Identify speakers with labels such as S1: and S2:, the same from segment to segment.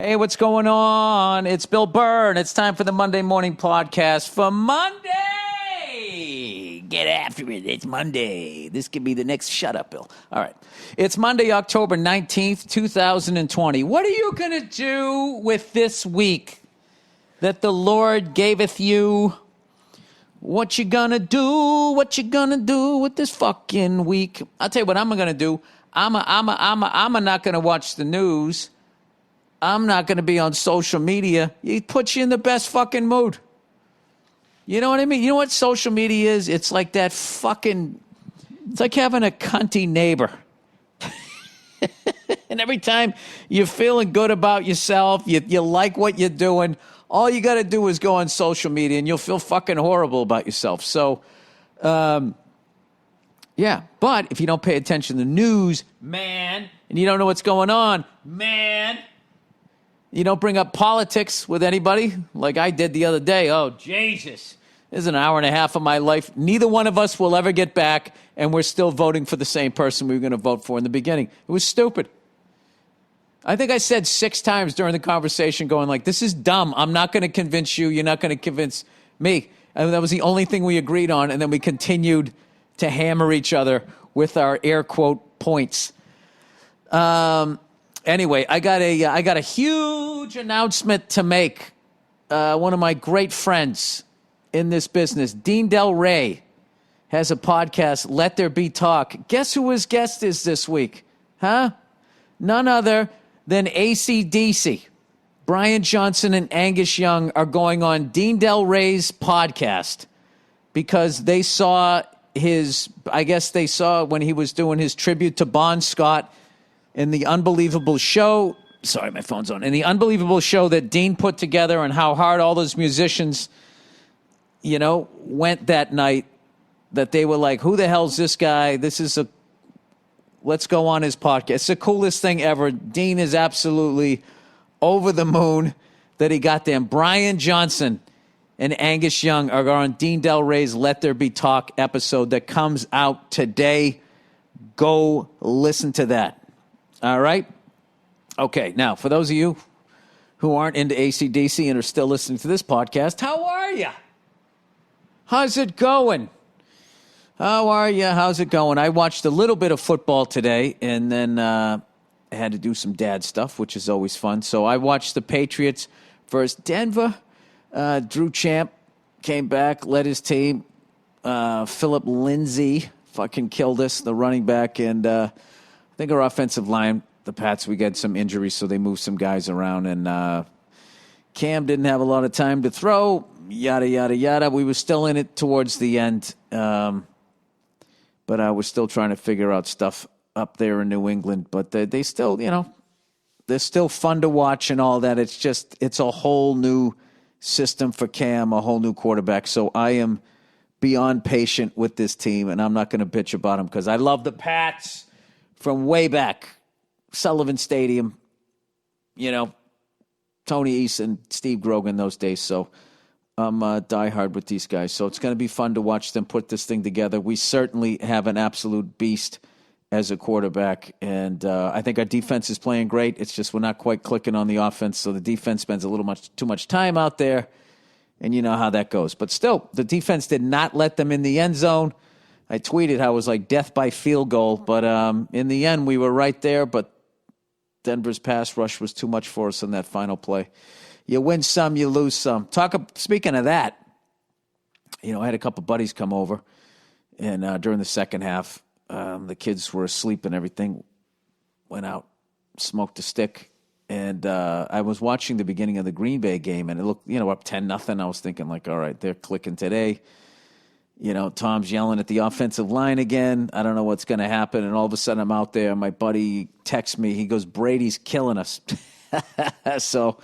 S1: Hey, what's going on? It's Bill Burr, and it's time for the Monday Morning Podcast for Monday. Get after it. It's Monday. This could be the next Shut Up, Bill. All right. It's Monday, October 19th, 2020. What are you going to do with this week that the Lord gaveth you? What you gonna do? What you gonna do with this fucking week? I'll tell you what I'm gonna do. I'm not gonna watch the news. I'm not going to be on social media. It puts you in the best fucking mood. You know what I mean? You know what social media is? It's like that fucking... It's like having a cunty neighbor. And every time you're feeling good about yourself, you like what you're doing, all you got to do is go on social media and you'll feel fucking horrible about yourself. So, yeah. But if you don't pay attention to the news, man, and you don't know what's going on, man... You don't bring up politics with anybody like I did the other day. Oh, Jesus. This is an hour and a half of my life. Neither one of us will ever get back, and we're still voting for the same person we were going to vote for in the beginning. It was stupid. I think I said 6 times during the conversation going like, this is dumb. I'm not going to convince you. You're not going to convince me. And that was the only thing we agreed on, and then we continued to hammer each other with our air quote points. Anyway, I got a huge announcement to make. One of my great friends in this business, Dean Del Rey, has a podcast, Let There Be Talk. Guess who his guest is this week? Huh? None other than AC/DC. Brian Johnson and Angus Young are going on Dean Del Rey's podcast because they saw they saw when he was doing his tribute to Bon Scott in the unbelievable show, sorry, my phone's on, in the unbelievable show that Dean put together and how hard all those musicians, went that night, that they were like, who the hell's this guy? Let's go on his podcast. It's the coolest thing ever. Dean is absolutely over the moon that he got them. Brian Johnson and Angus Young are on Dean Del Rey's Let There Be Talk episode that comes out today. Go listen to that. All right? Okay, now, for those of you who aren't into AC/DC and are still listening to this podcast, how are you? How's it going? How are you? How's it going? I watched a little bit of football today, and then I had to do some dad stuff, which is always fun. So I watched the Patriots versus Denver. Drew Champ came back, led his team. Philip Lindsay fucking killed us, the running back, and... I think our offensive line, the Pats, we got some injuries, so they moved some guys around. And Cam didn't have a lot of time to throw, yada, yada, yada. We were still in it towards the end. But I was still trying to figure out stuff up there in New England. But they still, they're still fun to watch and all that. It's a whole new system for Cam, a whole new quarterback. So I am beyond patient with this team, and I'm not going to bitch about them because I love the Pats. From way back, Sullivan Stadium, Tony Eason, Steve Grogan those days. So I'm diehard with these guys. So it's going to be fun to watch them put this thing together. We certainly have an absolute beast as a quarterback. And I think our defense is playing great. It's just we're not quite clicking on the offense. So the defense spends a little too much time out there. And you know how that goes. But still, the defense did not let them in the end zone. I tweeted how it was like death by field goal, but in the end, we were right there, but Denver's pass rush was too much for us in that final play. You win some, you lose some. Speaking of that, I had a couple buddies come over, and during the second half, the kids were asleep and everything, went out, smoked a stick, and I was watching the beginning of the Green Bay game, and it looked, up 10-0. I was thinking, like, all right, they're clicking today. Tom's yelling at the offensive line again. I don't know what's going to happen. And all of a sudden I'm out there. My buddy texts me. He goes, Brady's killing us. So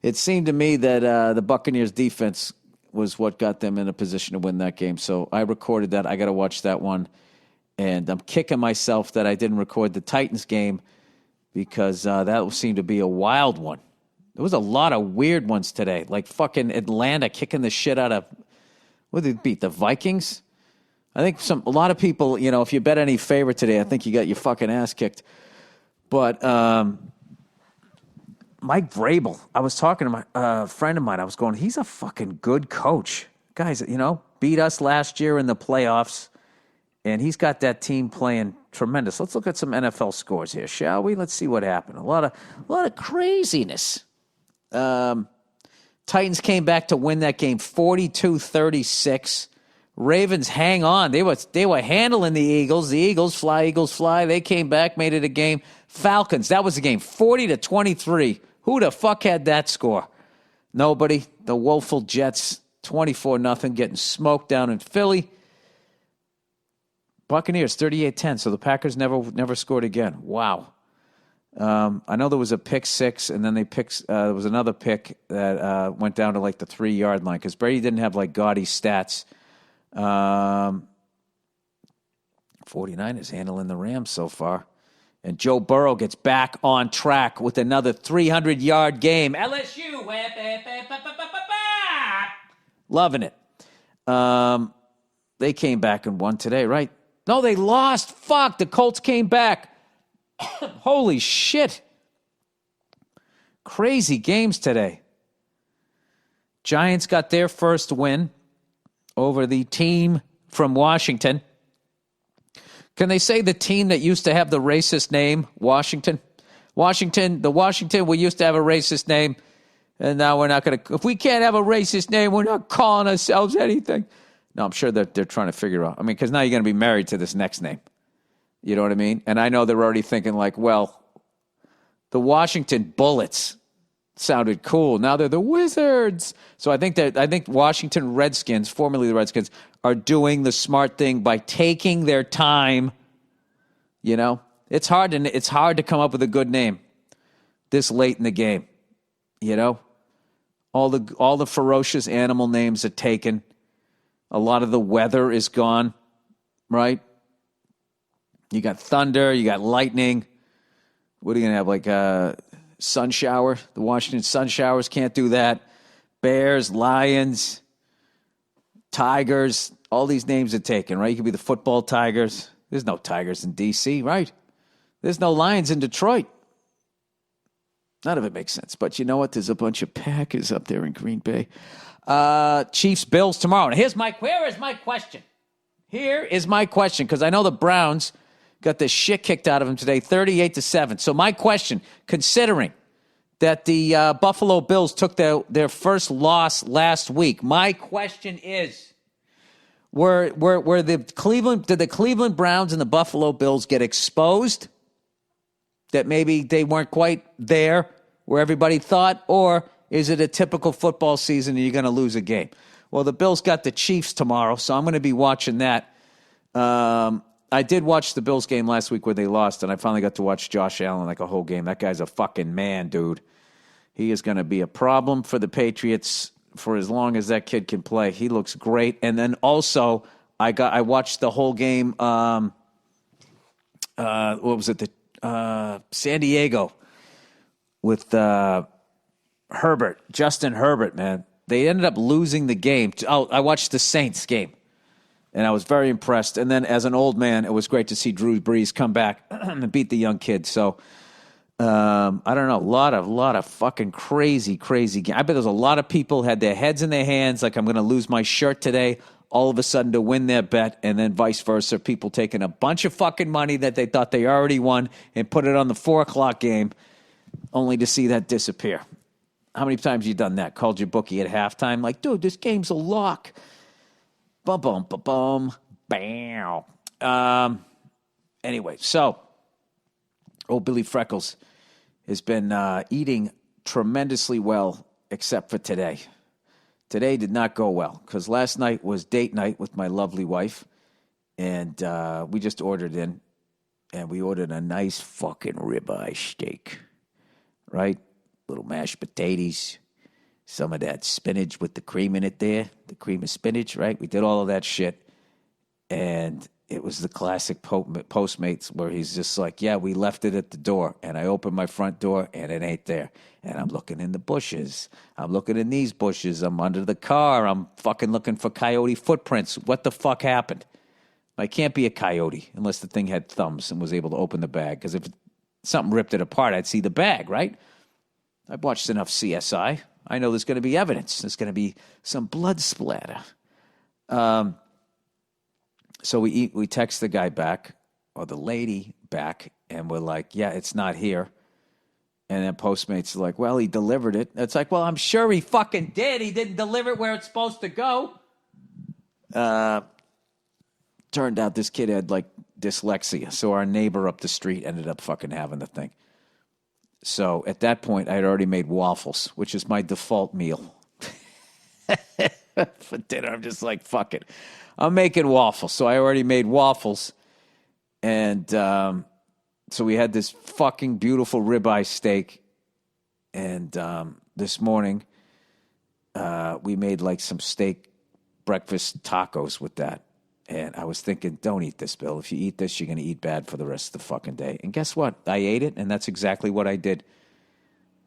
S1: it seemed to me that the Buccaneers defense was what got them in a position to win that game. So I recorded that. I got to watch that one. And I'm kicking myself that I didn't record the Titans game because that seemed to be a wild one. There was a lot of weird ones today. Like fucking Atlanta kicking the shit out of... What did they beat? The Vikings? I think a lot of people, if you bet any favorite today, I think you got your fucking ass kicked. But Mike Vrabel. I was talking to my friend of mine. I was going, he's a fucking good coach. Guys, beat us last year in the playoffs, and he's got that team playing tremendous. Let's look at some NFL scores here, shall we? Let's see what happened. A lot of craziness. Titans came back to win that game 42-36. Ravens hang on. They were handling the Eagles. The Eagles fly. They came back, made it a game. Falcons, that was the game, 40-23. Who the fuck had that score? Nobody. The woeful Jets, 24-0, getting smoked down in Philly. Buccaneers, 38-10. So the Packers never scored again. Wow. I know there was a pick six, and then there was another pick that went down to like the 3-yard line because Brady didn't have like gaudy stats. 49ers handling the Rams so far. And Joe Burrow gets back on track with another 300-yard game. LSU. Loving it. They came back and won today, right? No, they lost. Fuck, the Colts came back. Holy shit. Crazy games today. Giants got their first win over the team from Washington. Can they say the team that used to have the racist name, Washington? The Washington, we used to have a racist name, and now we're not going to. If we can't have a racist name, we're not calling ourselves anything. No, I'm sure that they're trying to figure out. I mean, because now you're going to be married to this next name. You know what I mean? And I know they're already thinking like, well, the Washington Bullets sounded cool. Now they're the Wizards. So I think Washington Redskins, formerly the Redskins, are doing the smart thing by taking their time. It's hard to come up with a good name this late in the game. All the ferocious animal names are taken. A lot of the weather is gone, right? You got thunder, you got lightning. What are you going to have, like sun shower? The Washington sun showers can't do that. Bears, Lions, Tigers, all these names are taken, right? You could be the football Tigers. There's no Tigers in D.C., right? There's no Lions in Detroit. None of it makes sense. But you know what? There's a bunch of Packers up there in Green Bay. Chiefs, Bills tomorrow. Now, where is my question? Here is my question, because I know the Browns got the shit kicked out of them today, 38-7. So my question, considering that the Buffalo Bills took their first loss last week, my question is, did the Cleveland Browns and the Buffalo Bills get exposed? That maybe they weren't quite there where everybody thought, or is it a typical football season and you're going to lose a game? Well, the Bills got the Chiefs tomorrow, so I'm going to be watching that. I did watch the Bills game last week where they lost, and I finally got to watch Josh Allen like a whole game. That guy's a fucking man, dude. He is going to be a problem for the Patriots for as long as that kid can play. He looks great. And then also, I watched the whole game. What was it? San Diego with Herbert, Justin Herbert, man. They ended up losing the game. I watched the Saints game, and I was very impressed. And then as an old man, it was great to see Drew Brees come back and beat the young kid. So, I don't know, a lot of fucking crazy games. I bet there's a lot of people had their heads in their hands like I'm going to lose my shirt today, all of a sudden to win their bet, and then vice versa. People taking a bunch of fucking money that they thought they already won and put it on the 4 o'clock game only to see that disappear. How many times have you done that? Called your bookie at halftime like, dude, this game's a lock. Bum, bum, bum, bum, bam. Anyway, so old Billy Freckles has been eating tremendously well, except for today. Today did not go well because last night was date night with my lovely wife, and we just ordered in, and we ordered a nice fucking ribeye steak, right? Little mashed potatoes, some of that spinach with the cream in it there, the cream of spinach, right? We did all of that shit, and it was the classic Postmates where he's just like, yeah, we left it at the door. And I opened my front door, and it ain't there. And I'm looking in the bushes. I'm looking in these bushes. I'm under the car. I'm fucking looking for coyote footprints. What the fuck happened? I can't be a coyote unless the thing had thumbs and was able to open the bag. Because if something ripped it apart, I'd see the bag, right? I've watched enough CSI. I know there's going to be evidence. There's going to be some blood splatter. So we text the guy back, or the lady back, and we're like, yeah, it's not here. And then Postmates are like, well, he delivered it. It's like, well, I'm sure he fucking did. He didn't deliver it where it's supposed to go. Turned out this kid had, like, dyslexia. So our neighbor up the street ended up fucking having the thing. So at that point, I had already made waffles, which is my default meal. For dinner, I'm just like, fuck it. I'm making waffles. So I already made waffles. And so we had this fucking beautiful ribeye steak. And this morning, we made like some steak breakfast tacos with that. And I was thinking, don't eat this, Bill. If you eat this, you're going to eat bad for the rest of the fucking day. And guess what? I ate it, and that's exactly what I did.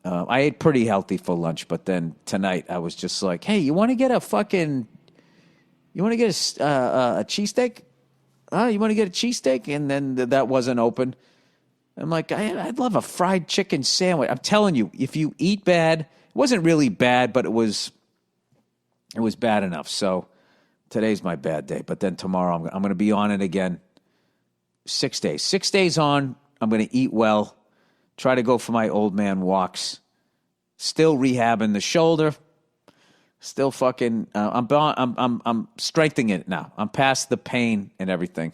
S1: I ate pretty healthy for lunch, but then tonight I was just like, hey, you want to get a cheesesteak? You want to get a cheesesteak? And then that wasn't open. I'm like, I'd love a fried chicken sandwich. I'm telling you, if you eat bad, it wasn't really bad, but it was bad enough. So today's my bad day. But then tomorrow I'm going to be on it again. 6 days. 6 days on. I'm going to eat well. Try to go for my old man walks. Still rehabbing the shoulder. Still fucking. I'm strengthening it now. I'm past the pain and everything.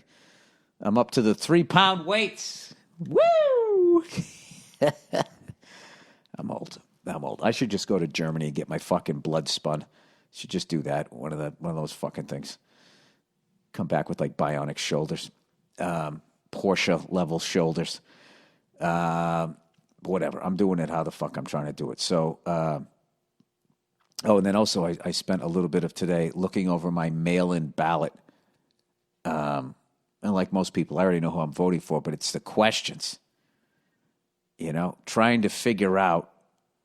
S1: I'm up to the 3-pound weights. Woo! I'm old. I should just go to Germany and get my fucking blood spun. Should just do that. One of those fucking things. Come back with like bionic shoulders, Porsche level shoulders. Whatever. I'm doing it how the fuck I'm trying to do it. So, and then also I spent a little bit of today looking over my mail-in ballot. And like most people, I already know who I'm voting for, but it's the questions. Trying to figure out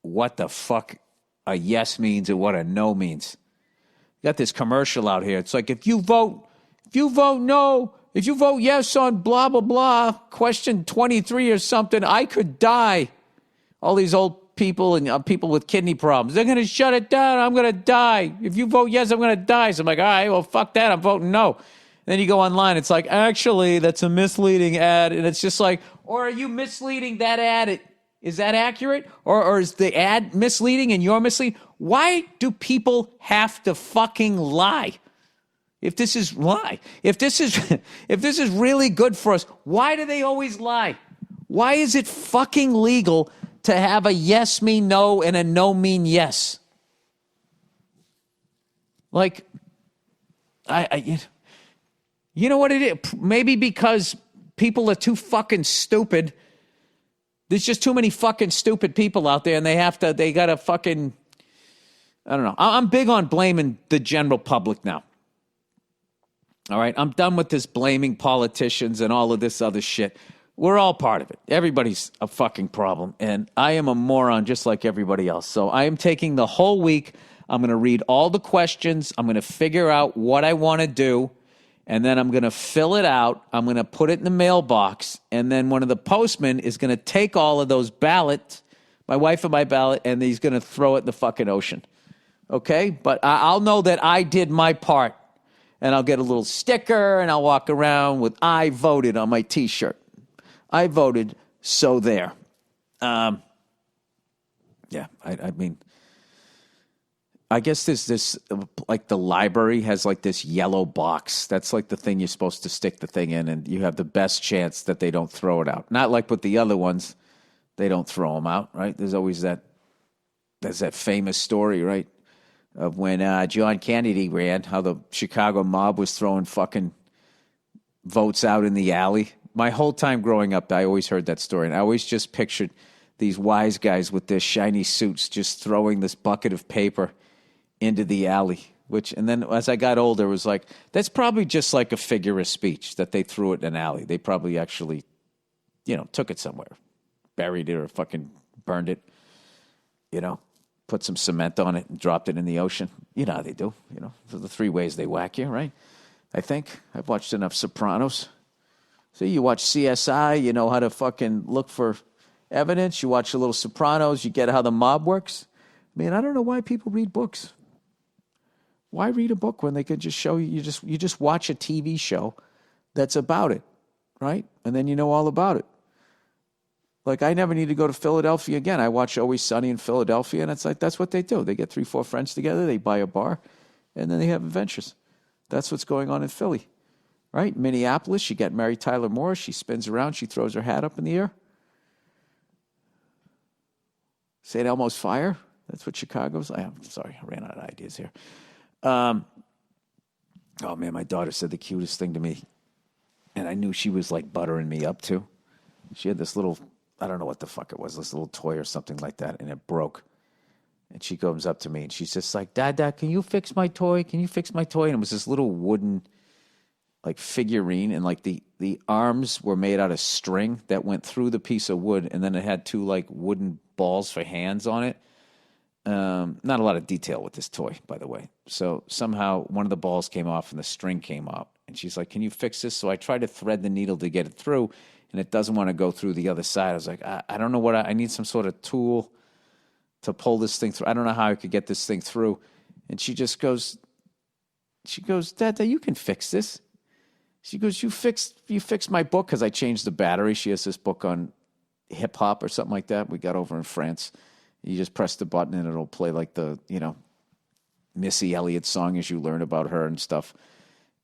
S1: what the fuck a yes means and what a no means. Got this commercial out here. It's like, if you vote no, if you vote yes on blah, blah, blah, question 23 or something, I could die. All these old people and people with kidney problems, they're going to shut it down. I'm going to die. If you vote yes, I'm going to die. So I'm like, all right, well, fuck that. I'm voting no. And then you go online. It's like, actually, that's a misleading ad. And it's just like, or are you misleading that ad? Is that accurate? Or is the ad misleading and you're misleading? Why do people have to fucking lie? If this is really good for us, why do they always lie? Why is it fucking legal to have a yes mean no and a no mean yes? Like, you know what it is? Maybe because people are too fucking stupid. There's just too many fucking stupid people out there, and they gotta fucking, I don't know. I'm big on blaming the general public now. All right? I'm done with this blaming politicians and all of this other shit. We're all part of it. Everybody's a fucking problem, and I am a moron just like everybody else. So I am taking the whole week. I'm going to read all the questions. I'm going to figure out what I want to do, and then I'm going to fill it out. I'm going to put it in the mailbox, and then one of the postmen is going to take all of those ballots, my wife and my ballot, and he's going to throw it in the fucking ocean. Okay? But I'll know that I did my part, and I'll get a little sticker, and I'll walk around with "I voted" on my T-shirt. I voted, so there. I mean, I guess there's this, like the library has like this yellow box. That's like the thing you're supposed to stick the thing in, and you have the best chance that they don't throw it out. Not like with the other ones, they don't throw them out, right? There's always there's that famous story, right, of when John Kennedy ran, how the Chicago mob was throwing fucking votes out in the alley. My whole time growing up, I always heard that story, and I always just pictured these wise guys with their shiny suits just throwing this bucket of paper into the alley. And then as I got older, it was like, that's probably just like a figure of speech that they threw it in an alley. They probably actually, took it somewhere, buried it or fucking burned it, put some cement on it and dropped it in the ocean. You know how they do, for the 3 ways they whack you, right? I think I've watched enough Sopranos. So you watch CSI, you know how to fucking look for evidence. You watch a little Sopranos. You get how the mob works. I mean, I don't know why people read books. Why read a book when they could just show you? You just watch a TV show that's about it, right? And then you know all about it. Like, I never need to go to Philadelphia again. I watch Always Sunny in Philadelphia, and it's like, that's what they do. They get 3-4 friends together, they buy a bar, and then they have adventures. That's what's going on in Philly, right? Minneapolis, you got Mary Tyler Moore. She spins around. She throws her hat up in the air. St. Elmo's Fire. That's what Chicago's. I'm sorry, I ran out of ideas here. Oh, man, my daughter said the cutest thing to me, and I knew she was, like, buttering me up, too. She had this little, I don't know what the fuck it was, this little toy or something like that, and it broke. And she comes up to me, and she's just like, Dad, can you fix my toy? Can you fix my toy? And it was this little wooden, like, figurine, and, like, the arms were made out of string that went through the piece of wood, and then it had 2, like, wooden balls for hands on it. Not a lot of detail with this toy, by the way. So somehow one of the balls came off and the string came out. And she's like, can you fix this? So I tried to thread the needle to get it through, and it doesn't want to go through the other side. I was like, I don't know what I need some sort of tool to pull this thing through. I don't know how I could get this thing through. And she goes, Dad, you can fix this. She goes, you fixed my book, because I changed the battery. She has this book on hip hop or something like that we got over in France. You just press the button and it'll play like the, Missy Elliott song as you learn about her and stuff.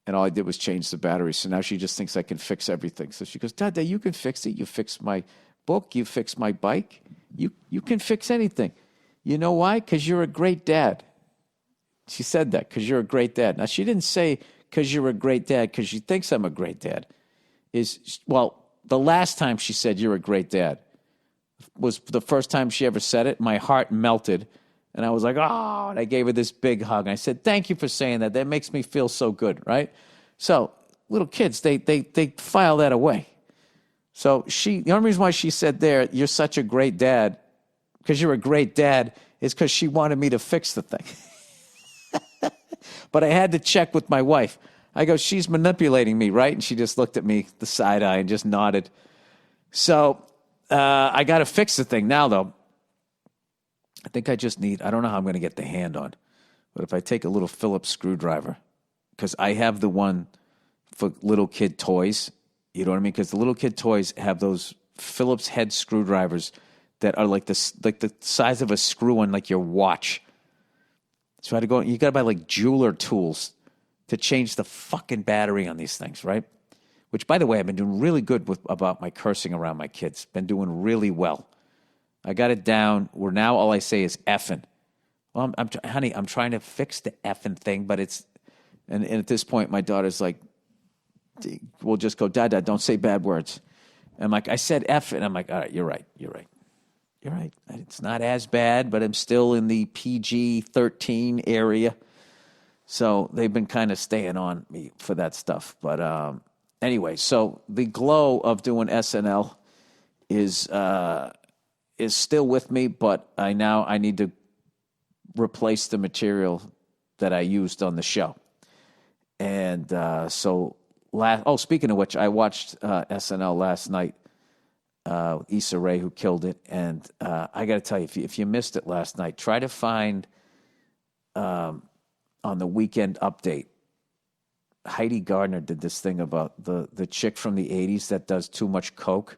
S1: And all I did was change the battery. So now she just thinks I can fix everything. So she goes, Dad, you can fix it. You fix my book. You fix my bike. You can fix anything. You know why? Because you're a great dad. She said that, because you're a great dad. Now, she didn't say because you're a great dad because she thinks I'm a great dad. The last time she said you're a great dad was the first time she ever said it. My heart melted, and I was like, oh, and I gave her this big hug. And I said, thank you for saying that. That makes me feel so good, right? So little kids, they file that away. So the only reason why she said there, you're such a great dad, because you're a great dad, is because she wanted me to fix the thing. But I had to check with my wife. I go, she's manipulating me, right? And she just looked at me, the side eye, and just nodded. So I got to fix the thing now, though. I think I don't know how I'm going to get the hand on, but if I take a little Phillips screwdriver, because I have the one for little kid toys, you know what I mean? Because the little kid toys have those Phillips head screwdrivers that are like the size of a screw on like your watch. So I had to you got to buy like jeweler tools to change the fucking battery on these things, right? Which, by the way, I've been doing really good about my cursing around my kids. Been doing really well. I got it down where now all I say is effing. Well, honey, I'm trying to fix the effing thing, but and at this point, my daughter's like, we'll just go, Dad, don't say bad words. And I'm like, I said effing. I'm like, all right, you're right. It's not as bad, but I'm still in the PG-13 area. So they've been kind of staying on me for that stuff. But anyway, so the glow of doing SNL is still with me, but I need to replace the material that I used on the show. And speaking of which, I watched SNL last night. Issa Rae, who killed it, and I got to tell you, if you missed it last night, try to find on the Weekend Update. Heidi Gardner did this thing about the chick from the 80s that does too much coke,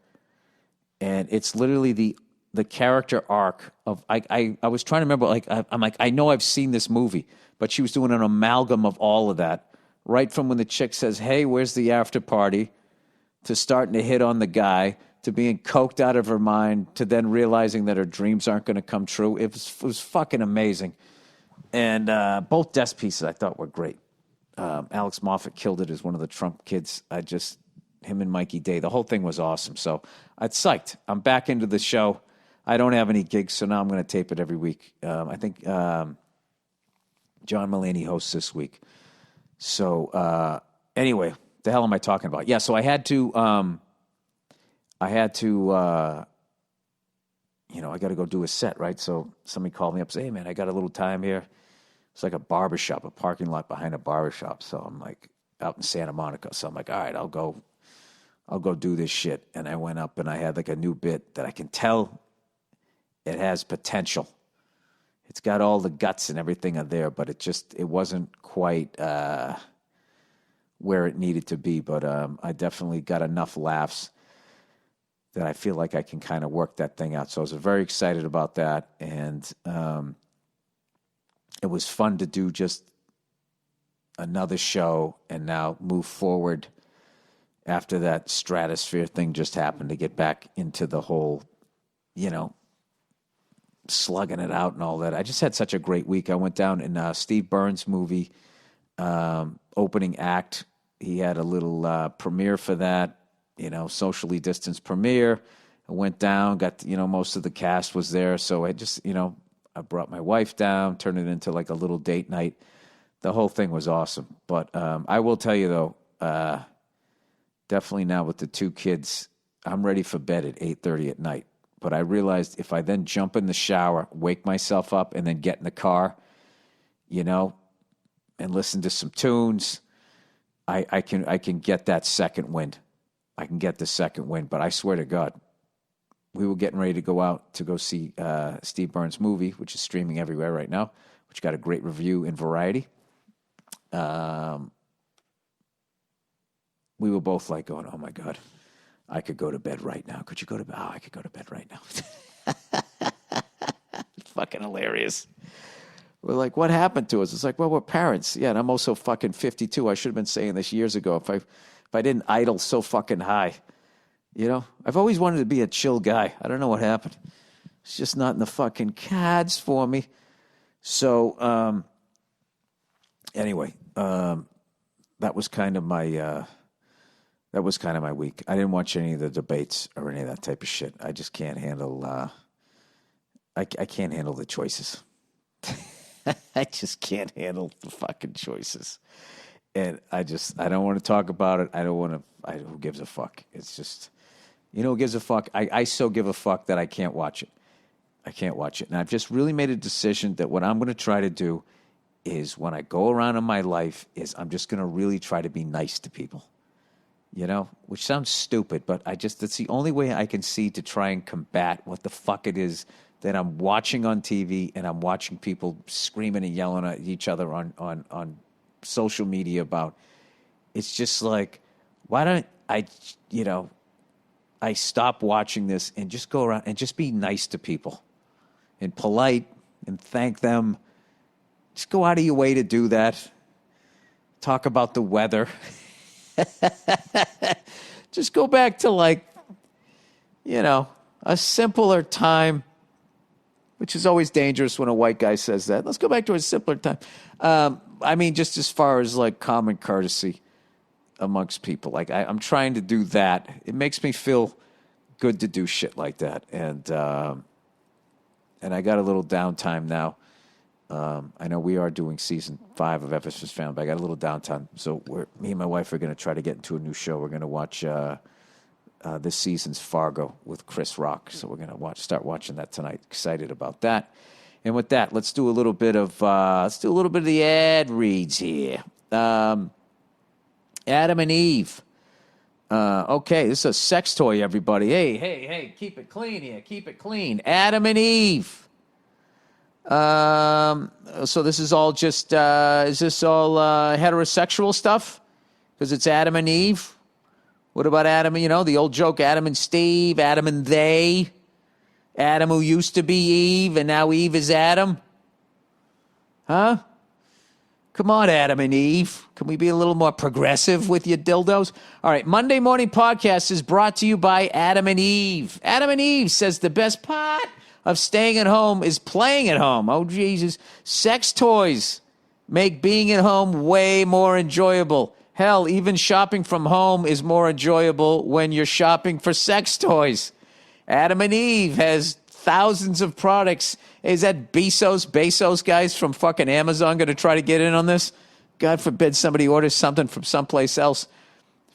S1: and it's literally the character arc of I was trying to remember, like I'm like, I know I've seen this movie, but she was doing an amalgam of all of that, right from when the chick says, "Hey, where's the after party?" to starting to hit on the guy, to being coked out of her mind, to then realizing that her dreams aren't going to come true. It was fucking amazing. And both desk pieces I thought were great. Alex Moffat killed it as one of the Trump kids. Him and Mikey Day, the whole thing was awesome. So I'm psyched. I'm back into the show. I don't have any gigs, so now I'm going to tape it every week. I think John Mulaney hosts this week. So anyway, the hell am I talking about? Yeah, so I had to, I got to go do a set, right? So somebody called me up and said, hey, man, I got a little time here. It's like a barbershop, a parking lot behind a barbershop. So I'm like out in Santa Monica. So I'm like, all right, I'll go I'll go do this shit. And I went up and I had like a new bit that I can tell it has potential. It's got all the guts and everything are there, but it wasn't quite where it needed to be. But I definitely got enough laughs that I feel like I can kind of work that thing out. So I was very excited about that. And it was fun to do just another show and now move forward after that Stratosphere thing just happened, to get back into the whole, slugging it out and all that. I just had such a great week. I went down in Steve Burns' movie, opening act. He had a little premiere for that, socially distanced premiere. I went down, got, most of the cast was there. So I just, I brought my wife down, turned it into like a little date night. The whole thing was awesome. But I will tell you, though, definitely now with the two kids, I'm ready for bed at 8:30 at night. But I realized if I then jump in the shower, wake myself up, and then get in the car, and listen to some tunes, I can get that second wind. I can get the second wind. But I swear to God, we were getting ready to go out to go see Steve Burns' movie, which is streaming everywhere right now, which got a great review in Variety. We were both like going, oh, my God, I could go to bed right now. Could you go to bed? Oh, I could go to bed right now. It's fucking hilarious. We're like, what happened to us? It's like, well, we're parents. Yeah, and I'm also fucking 52. I should have been saying this years ago if I didn't idle so fucking high. I've always wanted to be a chill guy. I don't know what happened. It's just not in the fucking cards for me. So, anyway, that was kind of my week. I didn't watch any of the debates or any of that type of shit. I just can't handle. I can't handle the choices. I just can't handle the fucking choices, and I don't want to talk about it. I don't want to. Who gives a fuck? It's just, who gives a fuck? I so give a fuck that I can't watch it. I can't watch it, and I've just really made a decision that what I'm going to try to do is when I go around in my life is I'm just going to really try to be nice to people. Which sounds stupid, but that's the only way I can see to try and combat what the fuck it is that I'm watching on TV and I'm watching people screaming and yelling at each other on social media about. It's just like, why don't I stop watching this and just go around and just be nice to people and polite and thank them. Just go out of your way to do that. Talk about the weather. Just go back to a simpler time, which is always dangerous when a white guy says that. Let's go back to a simpler time. Just as far as like common courtesy amongst people. Like I'm trying to do that. It makes me feel good to do shit like that. And I got a little downtime now. I know we are doing season 5 of Ephesus Found, but I got a little downtime. So me and my wife are going to try to get into a new show. We're going to watch this season's Fargo with Chris Rock. So we're going to start watching that tonight. Excited about that. And with that, let's do a little bit of the ad reads here. Adam and Eve. Okay, this is a sex toy, everybody. Hey, keep it clean here. Keep it clean. Adam and Eve. So this is all just, is this all heterosexual stuff? Because it's Adam and Eve? What about Adam, the old joke, Adam and Steve, Adam and they? Adam who used to be Eve, and now Eve is Adam? Huh? Come on, Adam and Eve. Can we be a little more progressive with your dildos? All right, Monday Morning Podcast is brought to you by Adam and Eve. Adam and Eve says the best part of staying at home is playing at home. Oh, Jesus. Sex toys make being at home way more enjoyable. Hell, even shopping from home is more enjoyable when you're shopping for sex toys. Adam and Eve has thousands of products. Is that Bezos guys from fucking Amazon going to try to get in on this? God forbid somebody orders something from someplace else.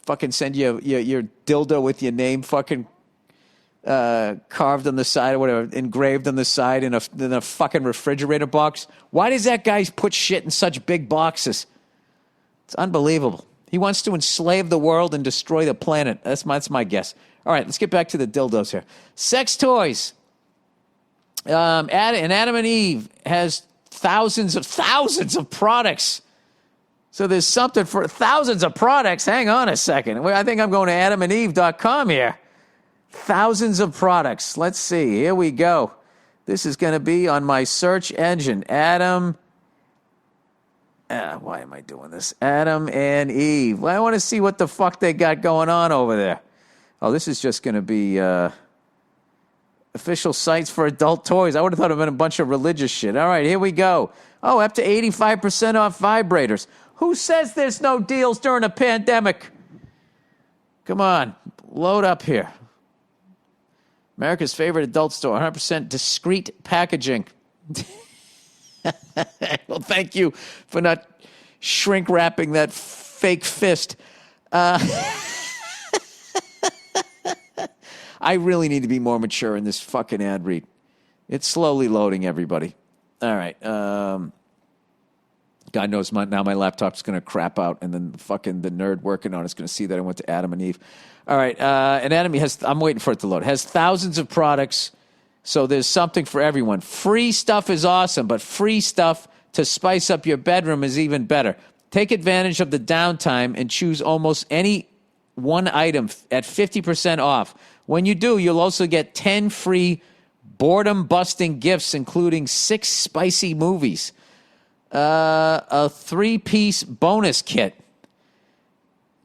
S1: Fucking send you your dildo with your name fucking carved on the side or whatever, engraved on the side in a fucking refrigerator box. Why does that guy put shit in such big boxes? It's unbelievable. He wants to enslave the world and destroy the planet. That's my guess. All right, let's get back to the dildos here. Sex toys. Adam and Eve has thousands of products. So there's something for thousands of products. Hang on a second. I think I'm going to adamandeve.com here. Thousands of products. Let's see. Here we go. This is going to be on my search engine. Adam. Why am I doing this? Adam and Eve. Well, I want to see what the fuck they got going on over there. Oh, this is just going to be official sites for adult toys. I would have thought it would have been a bunch of religious shit. All right, here we go. Oh, up to 85% off vibrators. Who says there's no deals during a pandemic? Come on, load up here. America's favorite adult store, 100% discreet packaging. Well, thank you for not shrink wrapping that fake fist. I really need to be more mature in this fucking ad read. It's slowly loading, everybody. All right. God knows now my laptop's going to crap out, and then the nerd working on it's going to see that I went to Adam and Eve. All right. And Adam I'm waiting for it to load. It has thousands of products, so there's something for everyone. Free stuff is awesome, but free stuff to spice up your bedroom is even better. Take advantage of the downtime and choose almost any one item at 50% off. When you do, you'll also get 10 free boredom-busting gifts, including 6 spicy movies, a 3-piece bonus kit.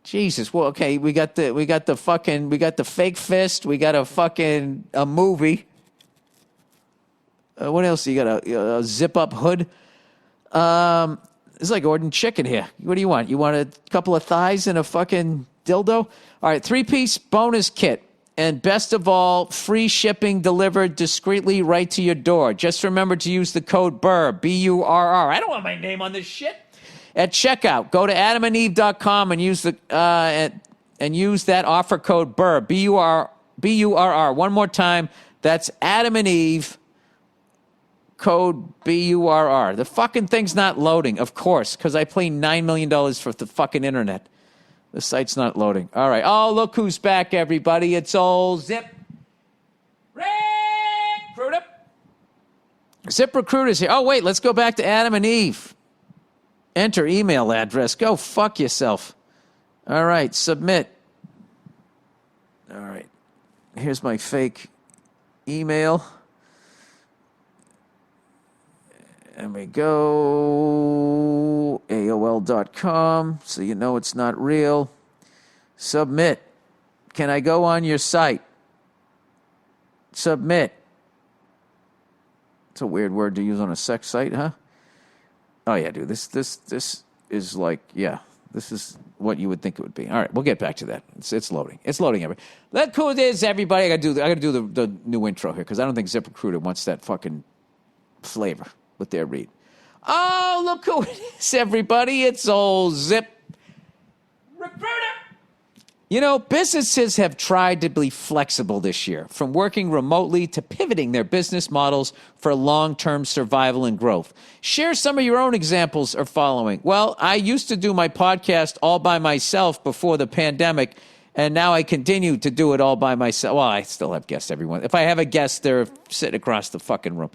S1: Jesus, well, okay, we got the fake fist, we got a movie. What else? You got a zip-up hood. It's like ordering chicken here. What do you want? You want a couple of thighs and a fucking dildo? All right, 3-piece bonus kit. And best of all, free shipping delivered discreetly right to your door. Just remember to use the code Burr, B-U-R-R. I don't want my name on this shit. At checkout, go to adamandeve.com and use use that offer code Burr, B-U-R-R. One more time, that's Adam and Eve, code B-U-R-R. The fucking thing's not loading, of course, because I pay $9 million for the fucking internet. The site's not loading. All right. Oh, look who's back, everybody. It's old Zip Recruiter. Zip Recruiter's here. Oh, wait. Let's go back to Adam and Eve. Enter email address. Go fuck yourself. All right. Submit. All right. Here's my fake email. And we go AOL.com, so you know it's not real. Submit. Can I go on your site? Submit. It's a weird word to use on a sex site, huh? Oh yeah, dude. This is like, yeah. This is what you would think it would be. All right, we'll get back to that. It's loading. It's loading, everybody. Look who it is, everybody. I gotta do the new intro here because I don't think ZipRecruiter wants that fucking flavor with their read. Oh, look who it is, everybody. It's old Zip Recruiter. You know, businesses have tried to be flexible this year, from working remotely to pivoting their business models for long-term survival and growth. Share some of your own examples or following. Well, I used to do my podcast all by myself before the pandemic, and now I continue to do it all by myself. Well, I still have guests, everyone. If I have a guest, they're sitting across the fucking room.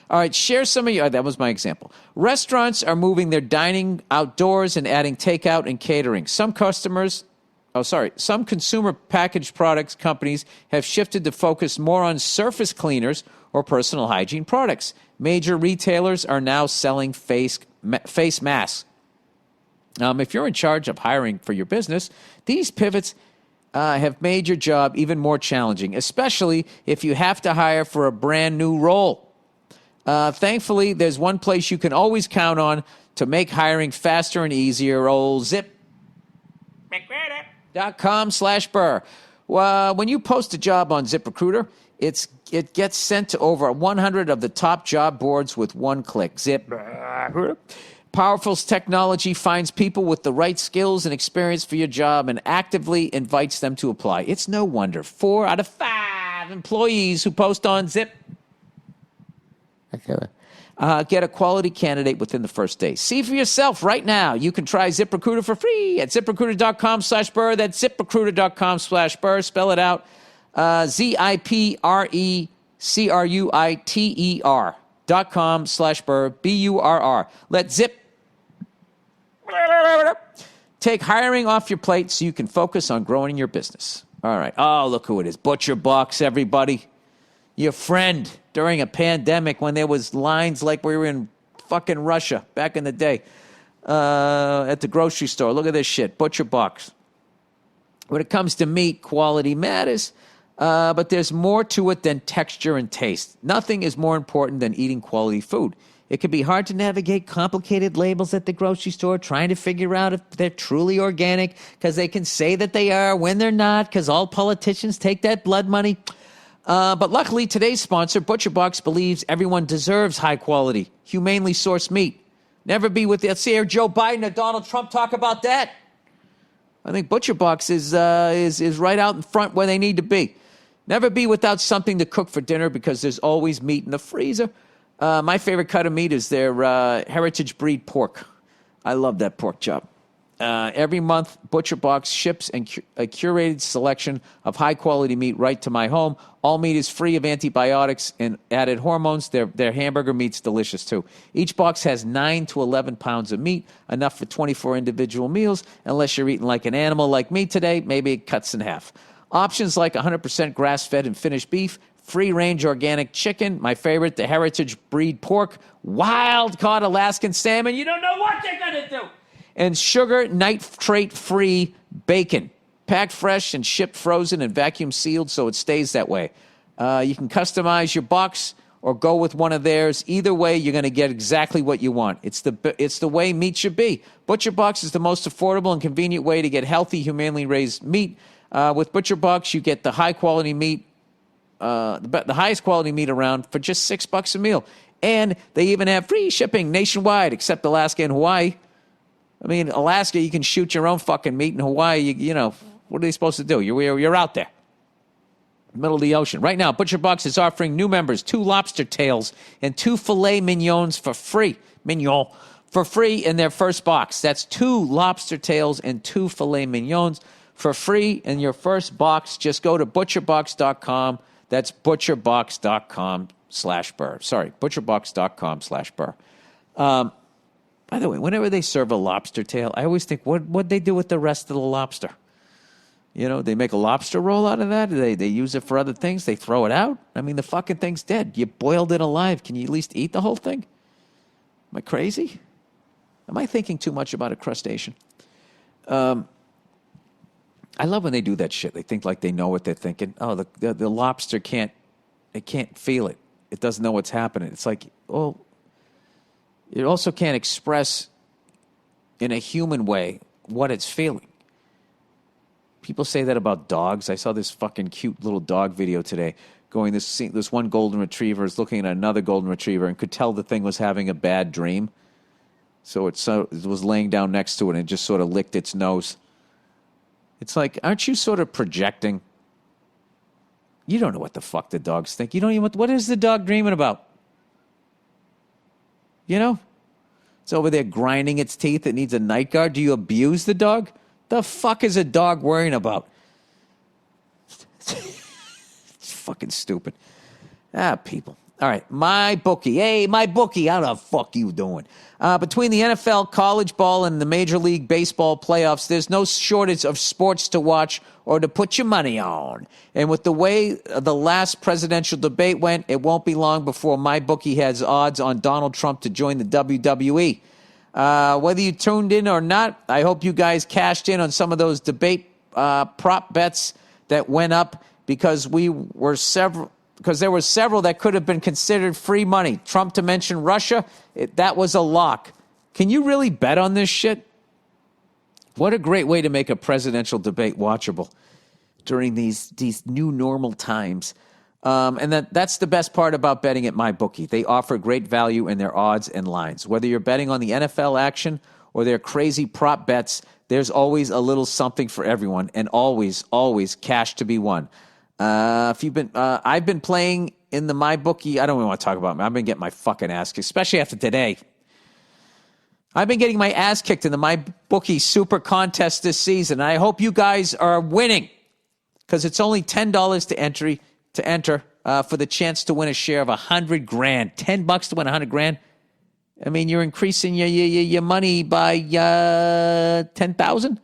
S1: All right, share some of your, that was my example. Restaurants are moving their dining outdoors and adding takeout and catering. Some consumer packaged products companies have shifted to focus more on surface cleaners or personal hygiene products. Major retailers are now selling face masks. If you're in charge of hiring for your business, these pivots have made your job even more challenging, especially if you have to hire for a brand new role. Thankfully, there's one place you can always count on to make hiring faster and easier. Old zip.com/Burr. When you post a job on ZipRecruiter, it gets sent to over 100 of the top job boards with one click. ZipRecruiter. Powerful technology finds people with the right skills and experience for your job and actively invites them to apply. It's no wonder 4 out of 5 employees who post on Zip Get a quality candidate within the first day. See for yourself right now. You can try ZipRecruiter for free at ZipRecruiter.com/Burr. That's ZipRecruiter.com/Burr. Spell it out. ZipRecruiter.com/Burr. BURR. Let Zip take hiring off your plate so you can focus on growing your business. All right. Oh, look who it is. ButcherBox, everybody. Your friend during a pandemic when there was lines like we were in fucking Russia back in the day at the grocery store. Look at this shit. ButcherBox. When it comes to meat, quality matters, but there's more to it than texture and taste. Nothing is more important than eating quality food. It can be hard to navigate complicated labels at the grocery store, trying to figure out if they're truly organic, because they can say that they are when they're not, because all politicians take that blood money. But luckily, today's sponsor, ButcherBox, believes everyone deserves high-quality, humanely sourced meat. Never be with, let's hear Joe Biden or Donald Trump talk about that. I think ButcherBox is right out in front where they need to be. Never be without something to cook for dinner because there's always meat in the freezer. My favorite cut of meat is their heritage breed pork. I love that pork chop. Every month, ButcherBox ships a curated selection of high-quality meat right to my home. All meat is free of antibiotics and added hormones. Their hamburger meat's delicious, too. Each box has 9 to 11 pounds of meat, enough for 24 individual meals. Unless you're eating like an animal like me today, maybe it cuts in half. Options like 100% grass-fed and finished beef, free-range organic chicken, my favorite, the heritage breed pork, wild-caught Alaskan salmon. You don't know what they're going to do. And sugar nitrate-free bacon, packed fresh and shipped frozen and vacuum sealed so it stays that way. You can customize your box or go with one of theirs. Either way, you're going to get exactly what you want. It's the way meat should be. ButcherBox is the most affordable and convenient way to get healthy, humanely raised meat. With ButcherBox, you get the high-quality meat, the highest quality meat around for just $6 a meal. And they even have free shipping nationwide, except Alaska and Hawaii. I mean, Alaska, you can shoot your own fucking meat. In Hawaii, you know, what are they supposed to do? You're out there, middle of the ocean. Right now, ButcherBox is offering new members 2 lobster tails and 2 filet mignons for free. Mignon. For free in their first box. That's 2 lobster tails and 2 filet mignons for free in your first box. Just go to butcherbox.com. That's butcherbox.com/Burr. Sorry, butcherbox.com/Burr. By the way, whenever they serve a lobster tail, I always think, what'd they do with the rest of the lobster? You know, they make a lobster roll out of that? They use it for other things? They throw it out? I mean, the fucking thing's dead. You boiled it alive. Can you at least eat the whole thing? Am I crazy? Am I thinking too much about a crustacean? I love when they do that shit. They think like they know what they're thinking. Oh, the lobster can't feel it. It doesn't know what's happening. It's like, oh, it also can't express in a human way what it's feeling. People say that about dogs. I saw this fucking cute little dog video today going, this one golden retriever is looking at another golden retriever and could tell the thing was having a bad dream. So it was laying down next to it and just sort of licked its nose. It's like, aren't you sort of projecting? You don't know what the fuck the dogs think. You don't even, what is the dog dreaming about? You know? It's over there grinding its teeth. It needs a night guard. Do you abuse the dog? The fuck is a dog worrying about? It's fucking stupid. People. All right, my bookie. Hey, my bookie, how the fuck you doing? Between the NFL, college ball, and the Major League Baseball playoffs, there's no shortage of sports to watch or to put your money on. And with the way the last presidential debate went, it won't be long before my bookie has odds on Donald Trump to join the WWE. Whether you tuned in or not, I hope you guys cashed in on some of those debate prop bets that went up because there were several that could have been considered free money. Trump to mention Russia, that was a lock. Can you really bet on this shit? What a great way to make a presidential debate watchable during these new normal times. And that's the best part about betting at MyBookie. They offer great value in their odds and lines. Whether you're betting on the NFL action or their crazy prop bets, there's always a little something for everyone and always, always cash to be won. I've been playing in the MyBookie. I don't even want to talk about it. I've been getting my fucking ass kicked, especially after today. I've been getting my ass kicked in the MyBookie Super Contest this season. I hope you guys are winning because it's only $10 to enter for the chance to win a share of $100,000. $10 to win $100,000. I mean, you're increasing your money by 10,000.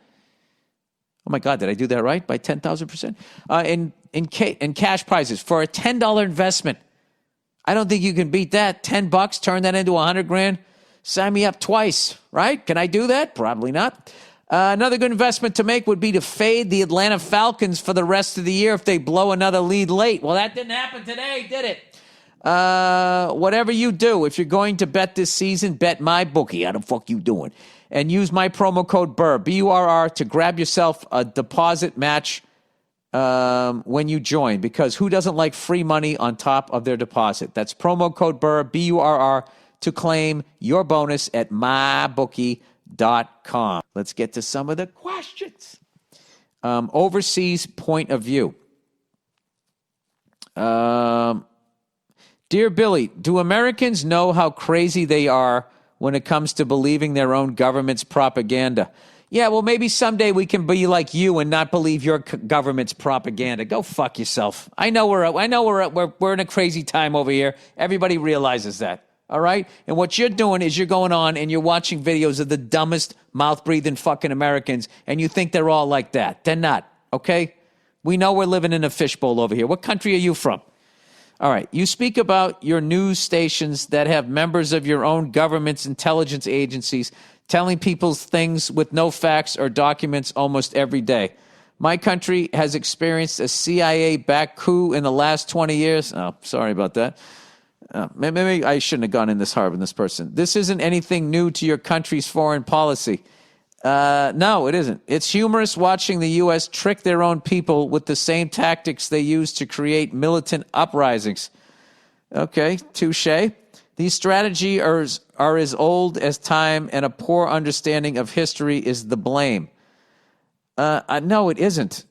S1: Oh my God, did I do that right? By 10,000%? In cash prizes for a $10 investment. I don't think you can beat that. $10, turn that into $100,000. Sign me up twice, right? Can I do that? Probably not. Another good investment to make would be to fade the Atlanta Falcons for the rest of the year if they blow another lead late. Well, that didn't happen today, did it? Whatever you do, if you're going to bet this season, bet MyBookie. How the fuck you doing? And use my promo code Burr, B-U-R-R, to grab yourself a deposit match when you join, because who doesn't like free money on top of their deposit? That's promo code Burr, B-U-R-R, to claim your bonus at mybookie.com. Let's get to some of the questions. Overseas point of view. Dear Billy, do Americans know how crazy they are when it comes to believing their own government's propaganda? Yeah, well, maybe someday we can be like you and not believe your government's propaganda. Go fuck yourself. I know we're in a crazy time over here. Everybody realizes that. All right? And what you're doing is you're going on and you're watching videos of the dumbest mouth-breathing fucking Americans, and you think they're all like that. They're not, okay? We know we're living in a fishbowl over here. What country are you from? All right. You speak about your news stations that have members of your own government's intelligence agencies telling people things with no facts or documents almost every day. My country has experienced a CIA-backed coup in the last 20 years. Oh, sorry about that. Maybe I shouldn't have gone in this hard with this person. This isn't anything new to your country's foreign policy. No, it isn't. It's humorous watching the U.S. trick their own people with the same tactics they use to create militant uprisings. Okay, touche. These strategies are as old as time, and a poor understanding of history is the blame. No, it isn't.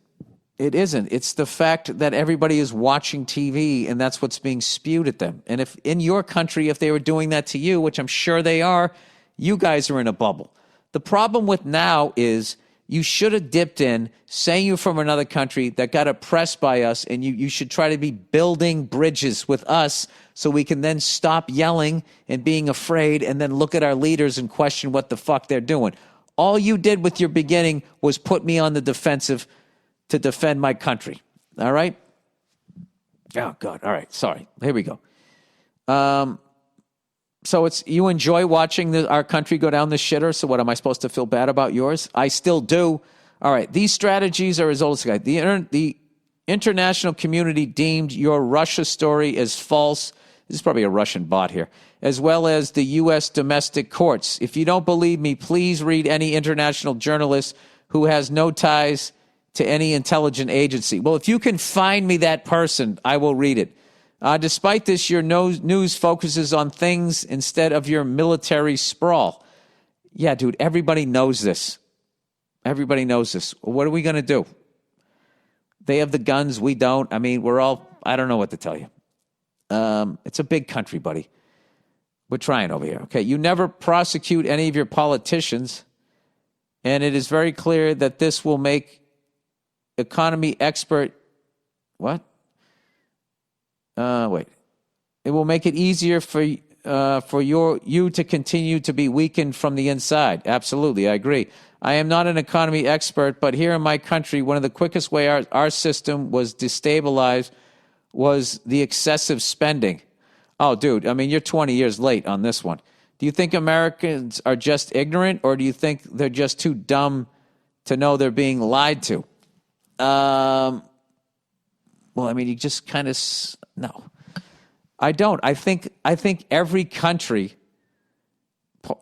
S1: It isn't. It's the fact that everybody is watching TV, and that's what's being spewed at them. And if in your country, if they were doing that to you, which I'm sure they are, you guys are in a bubble. The problem with now is you should have dipped in, saying you're from another country that got oppressed by us, and you should try to be building bridges with us so we can then stop yelling and being afraid and then look at our leaders and question what the fuck they're doing. All you did with your beginning was put me on the defensive to defend my country. All right? Oh, God. All right. Sorry. Here we go. So it's you enjoy watching our country go down the shitter, so what, am I supposed to feel bad about yours? I still do. All right. These strategies are as old as the international community deemed your Russia story as false. This is probably a Russian bot here. As well as the U.S. domestic courts. If you don't believe me, please read any international journalist who has no ties to any intelligent agency. Well, if you can find me that person, I will read it. Despite this, your news focuses on things instead of your military sprawl. Yeah, dude, everybody knows this. Everybody knows this. What are we going to do? They have the guns, we don't. I mean, I don't know what to tell you. It's a big country, buddy. We're trying over here, okay? You never prosecute any of your politicians, and it is very clear that this will make economy expert, what? Wait. It will make it easier for you to continue to be weakened from the inside. Absolutely, I agree. I am not an economy expert, but here in my country, one of the quickest way our system was destabilized was the excessive spending. Oh, dude, I mean, you're 20 years late on this one. Do you think Americans are just ignorant, or do you think they're just too dumb to know they're being lied to? Well, I mean, you just kind of no. I don't. I think every country,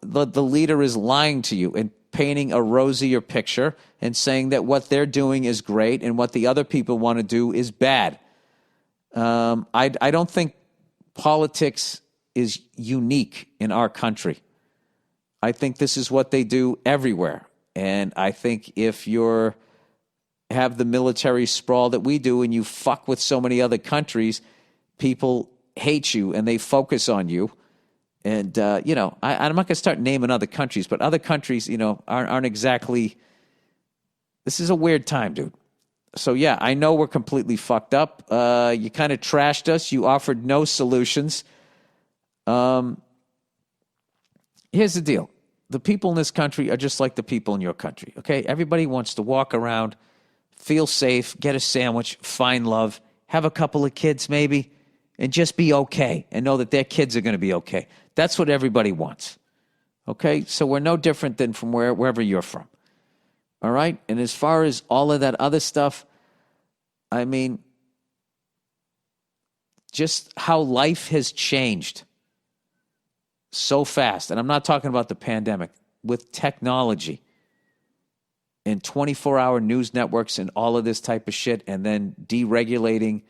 S1: the leader is lying to you and painting a rosier picture and saying that what they're doing is great and what the other people want to do is bad. I don't think politics is unique in our country. I think this is what they do everywhere. And I think if you're have the military sprawl that we do and you fuck with so many other countries, people hate you and they focus on you. And, I'm not going to start naming other countries, but other countries, aren't exactly, this is a weird time, dude. So, yeah, I know we're completely fucked up. You kind of trashed us. You offered no solutions. Here's the deal. The people in this country are just like the people in your country, okay? Everybody wants to walk around, feel safe, get a sandwich, find love, have a couple of kids maybe, and just be okay and know that their kids are going to be okay. That's what everybody wants, okay? So we're no different than from wherever you're from, all right? And as far as all of that other stuff, I mean, just how life has changed so fast. And I'm not talking about the pandemic. With technology and 24-hour news networks and all of this type of shit, and then deregulating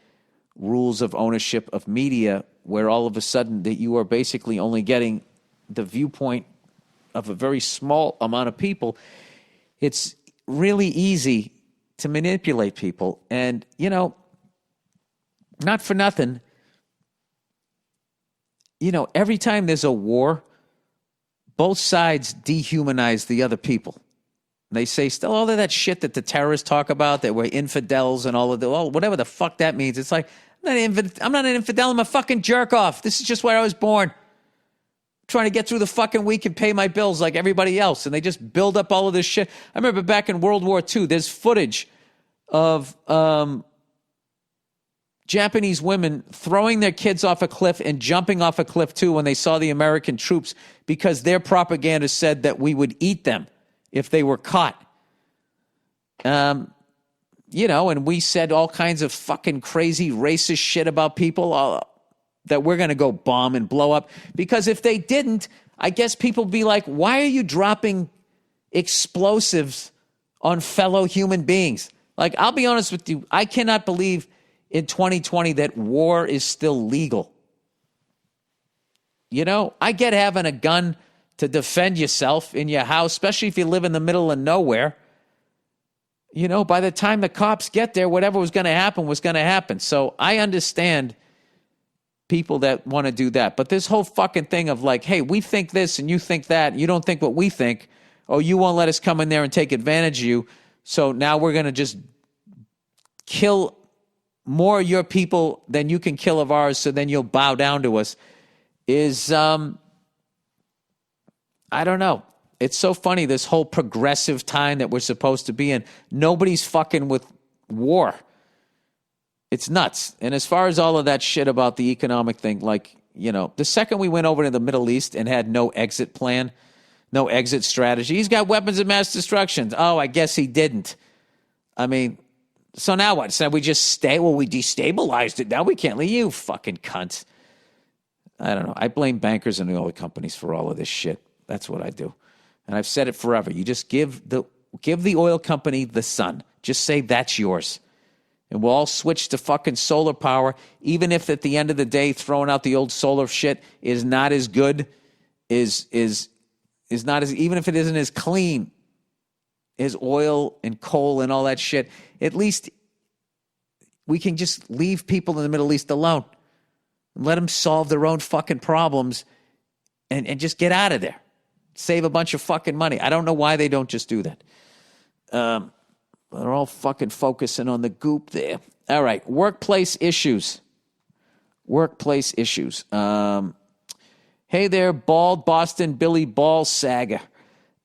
S1: rules of ownership of media, where all of a sudden that you are basically only getting the viewpoint of a very small amount of people, it's really easy to manipulate people. And, not for nothing, every time there's a war, both sides dehumanize the other people. They say still all of that shit that the terrorists talk about, that we're infidels and all of whatever the fuck that means. It's like, I'm not an infidel, I'm a fucking jerk off. This is just where I was born. I'm trying to get through the fucking week and pay my bills like everybody else. And they just build up all of this shit. I remember back in World War II, there's footage of Japanese women throwing their kids off a cliff and jumping off a cliff too when they saw the American troops, because their propaganda said that we would eat them if they were caught. And we said all kinds of fucking crazy racist shit about people that we're going to go bomb and blow up. Because if they didn't, I guess people would be like, why are you dropping explosives on fellow human beings? Like, I'll be honest with you, I cannot believe in 2020 that war is still legal. I get having a gun to defend yourself in your house, especially if you live in the middle of nowhere. By the time the cops get there, whatever was going to happen was going to happen. So I understand people that want to do that. But this whole fucking thing of like, hey, we think this and you think that, and you don't think what we think. Oh, you won't let us come in there and take advantage of you. So now we're going to just kill more of your people than you can kill of ours, so then you'll bow down to us, is, I don't know. It's so funny, this whole progressive time that we're supposed to be in. Nobody's fucking with war. It's nuts. And as far as all of that shit about the economic thing, like, the second we went over to the Middle East and had no exit plan, no exit strategy, he's got weapons of mass destruction. Oh, I guess he didn't. I mean, so now what? So we just stay? Well, we destabilized it. Now we can't leave. You fucking cunts. I don't know. I blame bankers and the oil companies for all of this shit. That's what I do. And I've said it forever. You just give the oil company the sun. Just say that's yours. And we'll all switch to fucking solar power, even if at the end of the day throwing out the old solar shit is not as good, is not as, even if it isn't as clean as oil and coal and all that shit, at least we can just leave people in the Middle East alone and let them solve their own fucking problems and just get out of there. Save a bunch of fucking money. I don't know why they don't just do that. They're all fucking focusing on the goop there. All right, workplace issues. Workplace issues. Hey there, bald Boston Billy Ball saga.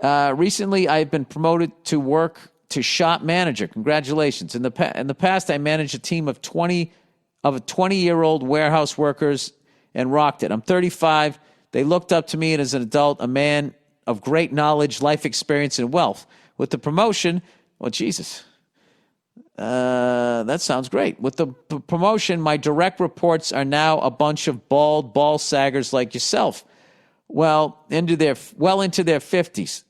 S1: Recently, I've been promoted to work to shop manager. Congratulations. In the past, I managed a team of 20-year-old warehouse workers and rocked it. I'm 35. They looked up to me as an adult, a man of great knowledge, life experience, and wealth. With the promotion, well, Jesus, that sounds great. With the promotion, my direct reports are now a bunch of bald ball saggers like yourself. Well into their 50s.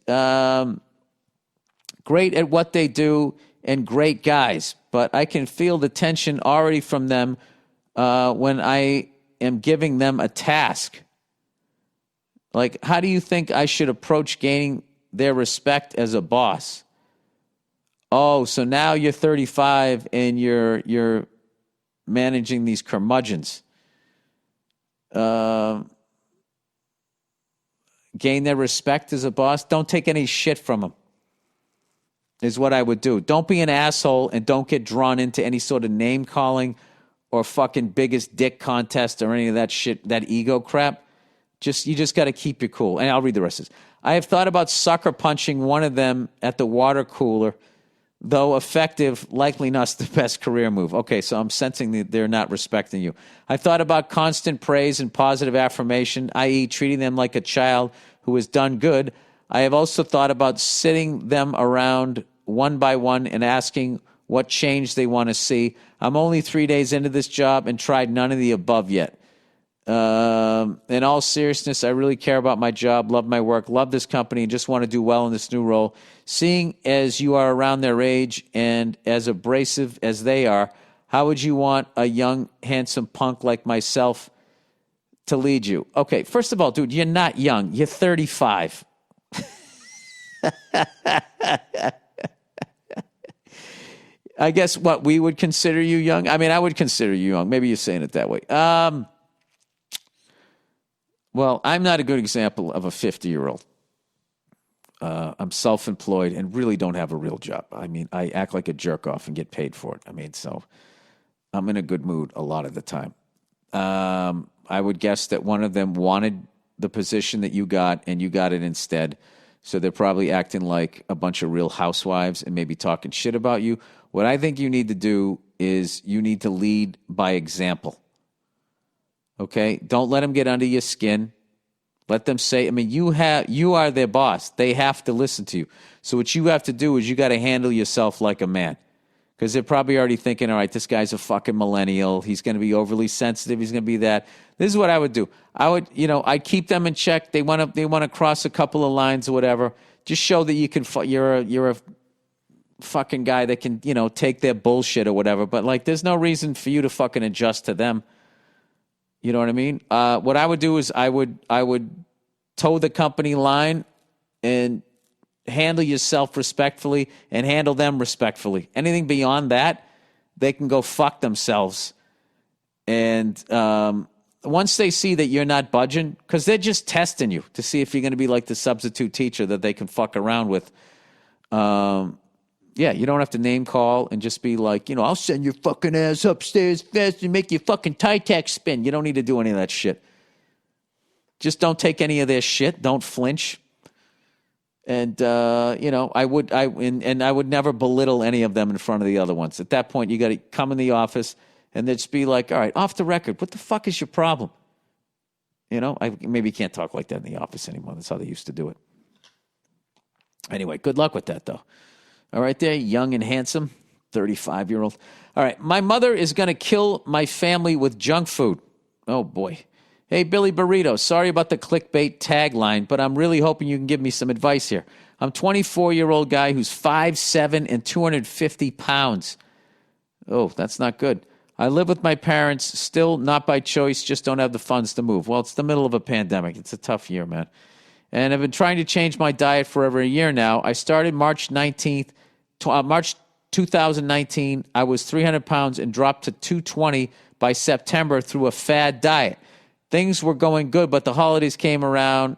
S1: Great at what they do and great guys. But I can feel the tension already from them when I am giving them a task. Like, how do you think I should approach gaining their respect as a boss? Oh, so now you're 35 and you're managing these curmudgeons. gain their respect as a boss. Don't take any shit from them, is what I would do. Don't be an asshole and don't get drawn into any sort of name calling or fucking biggest dick contest or any of that shit, that ego crap. You just got to keep your cool. And I'll read the rest of this. I have thought about sucker punching one of them at the water cooler, though effective, likely not the best career move. Okay, so I'm sensing that they're not respecting you. I thought about constant praise and positive affirmation, i.e. treating them like a child who has done good. I have also thought about sitting them around one by one and asking what change they want to see. I'm only 3 days into this job and tried none of the above yet. In all seriousness, I really care about my job, love my work, love this company, and just want to do well in this new role. Seeing as you are around their age and as abrasive as they are, how would you want a young, handsome punk like myself to lead you? Okay, first of all, dude, you're not young. You're 35. I guess what we would consider you young. I mean, I would consider you young. Maybe you're saying it that way. Well, I'm not a good example of a 50-year-old. I'm self-employed and really don't have a real job. I mean, I act like a jerk off and get paid for it. I mean, so I'm in a good mood a lot of the time. I would guess that one of them wanted the position that you got and you got it instead. So they're probably acting like a bunch of real housewives and maybe talking shit about you. What I think you need to do is you need to lead by example. Okay? Don't let them get under your skin. Let them say, I mean, you are their boss. They have to listen to you. So what you have to do is you got to handle yourself like a man. Because they're probably already thinking, all right, this guy's a fucking millennial. He's going to be overly sensitive. He's going to be that. This is what I would do. I'd keep them in check. They want to cross a couple of lines or whatever. Just show that you can. You're a fucking guy that can, take their bullshit or whatever. But like, there's no reason for you to fucking adjust to them. You know what I mean? What I would do is I would toe the company line and handle yourself respectfully and handle them respectfully. Anything beyond that, they can go fuck themselves. And once they see that you're not budging, because they're just testing you to see if you're going to be like the substitute teacher that they can fuck around with. Yeah, you don't have to name call and just be like, I'll send your fucking ass upstairs fast and make your fucking Titac spin. You don't need to do any of that shit. Just don't take any of their shit. Don't flinch. And, I would never belittle any of them in front of the other ones. At that point, you got to come in the office and just be like, all right, off the record, what the fuck is your problem? I maybe can't talk like that in the office anymore. That's how they used to do it. Anyway, good luck with that, though. All right there, young and handsome, 35-year-old. All right, my mother is going to kill my family with junk food. Oh, boy. Hey, Billy Burrito, sorry about the clickbait tagline, but I'm really hoping you can give me some advice here. I'm a 24-year-old guy who's 5'7" and 250 pounds. Oh, that's not good. I live with my parents, still not by choice, just don't have the funds to move. Well, it's the middle of a pandemic. It's a tough year, man. And I've been trying to change my diet for over a year now. I started March 2019. I was 300 pounds and dropped to 220 by September through a fad diet. Things were going good, but the holidays came around,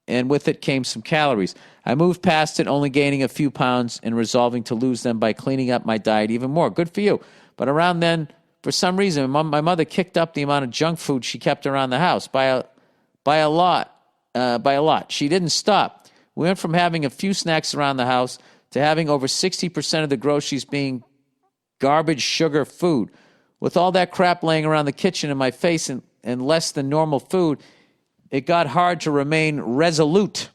S1: and with it came some calories. I moved past it, only gaining a few pounds and resolving to lose them by cleaning up my diet even more. Good for you. But around then, for some reason, my mother kicked up the amount of junk food she kept around the house by a lot. She didn't stop. We went from having a few snacks around the house to having over 60% of the groceries being garbage sugar food. With all that crap laying around the kitchen in my face and less than normal food, it got hard to remain resolute.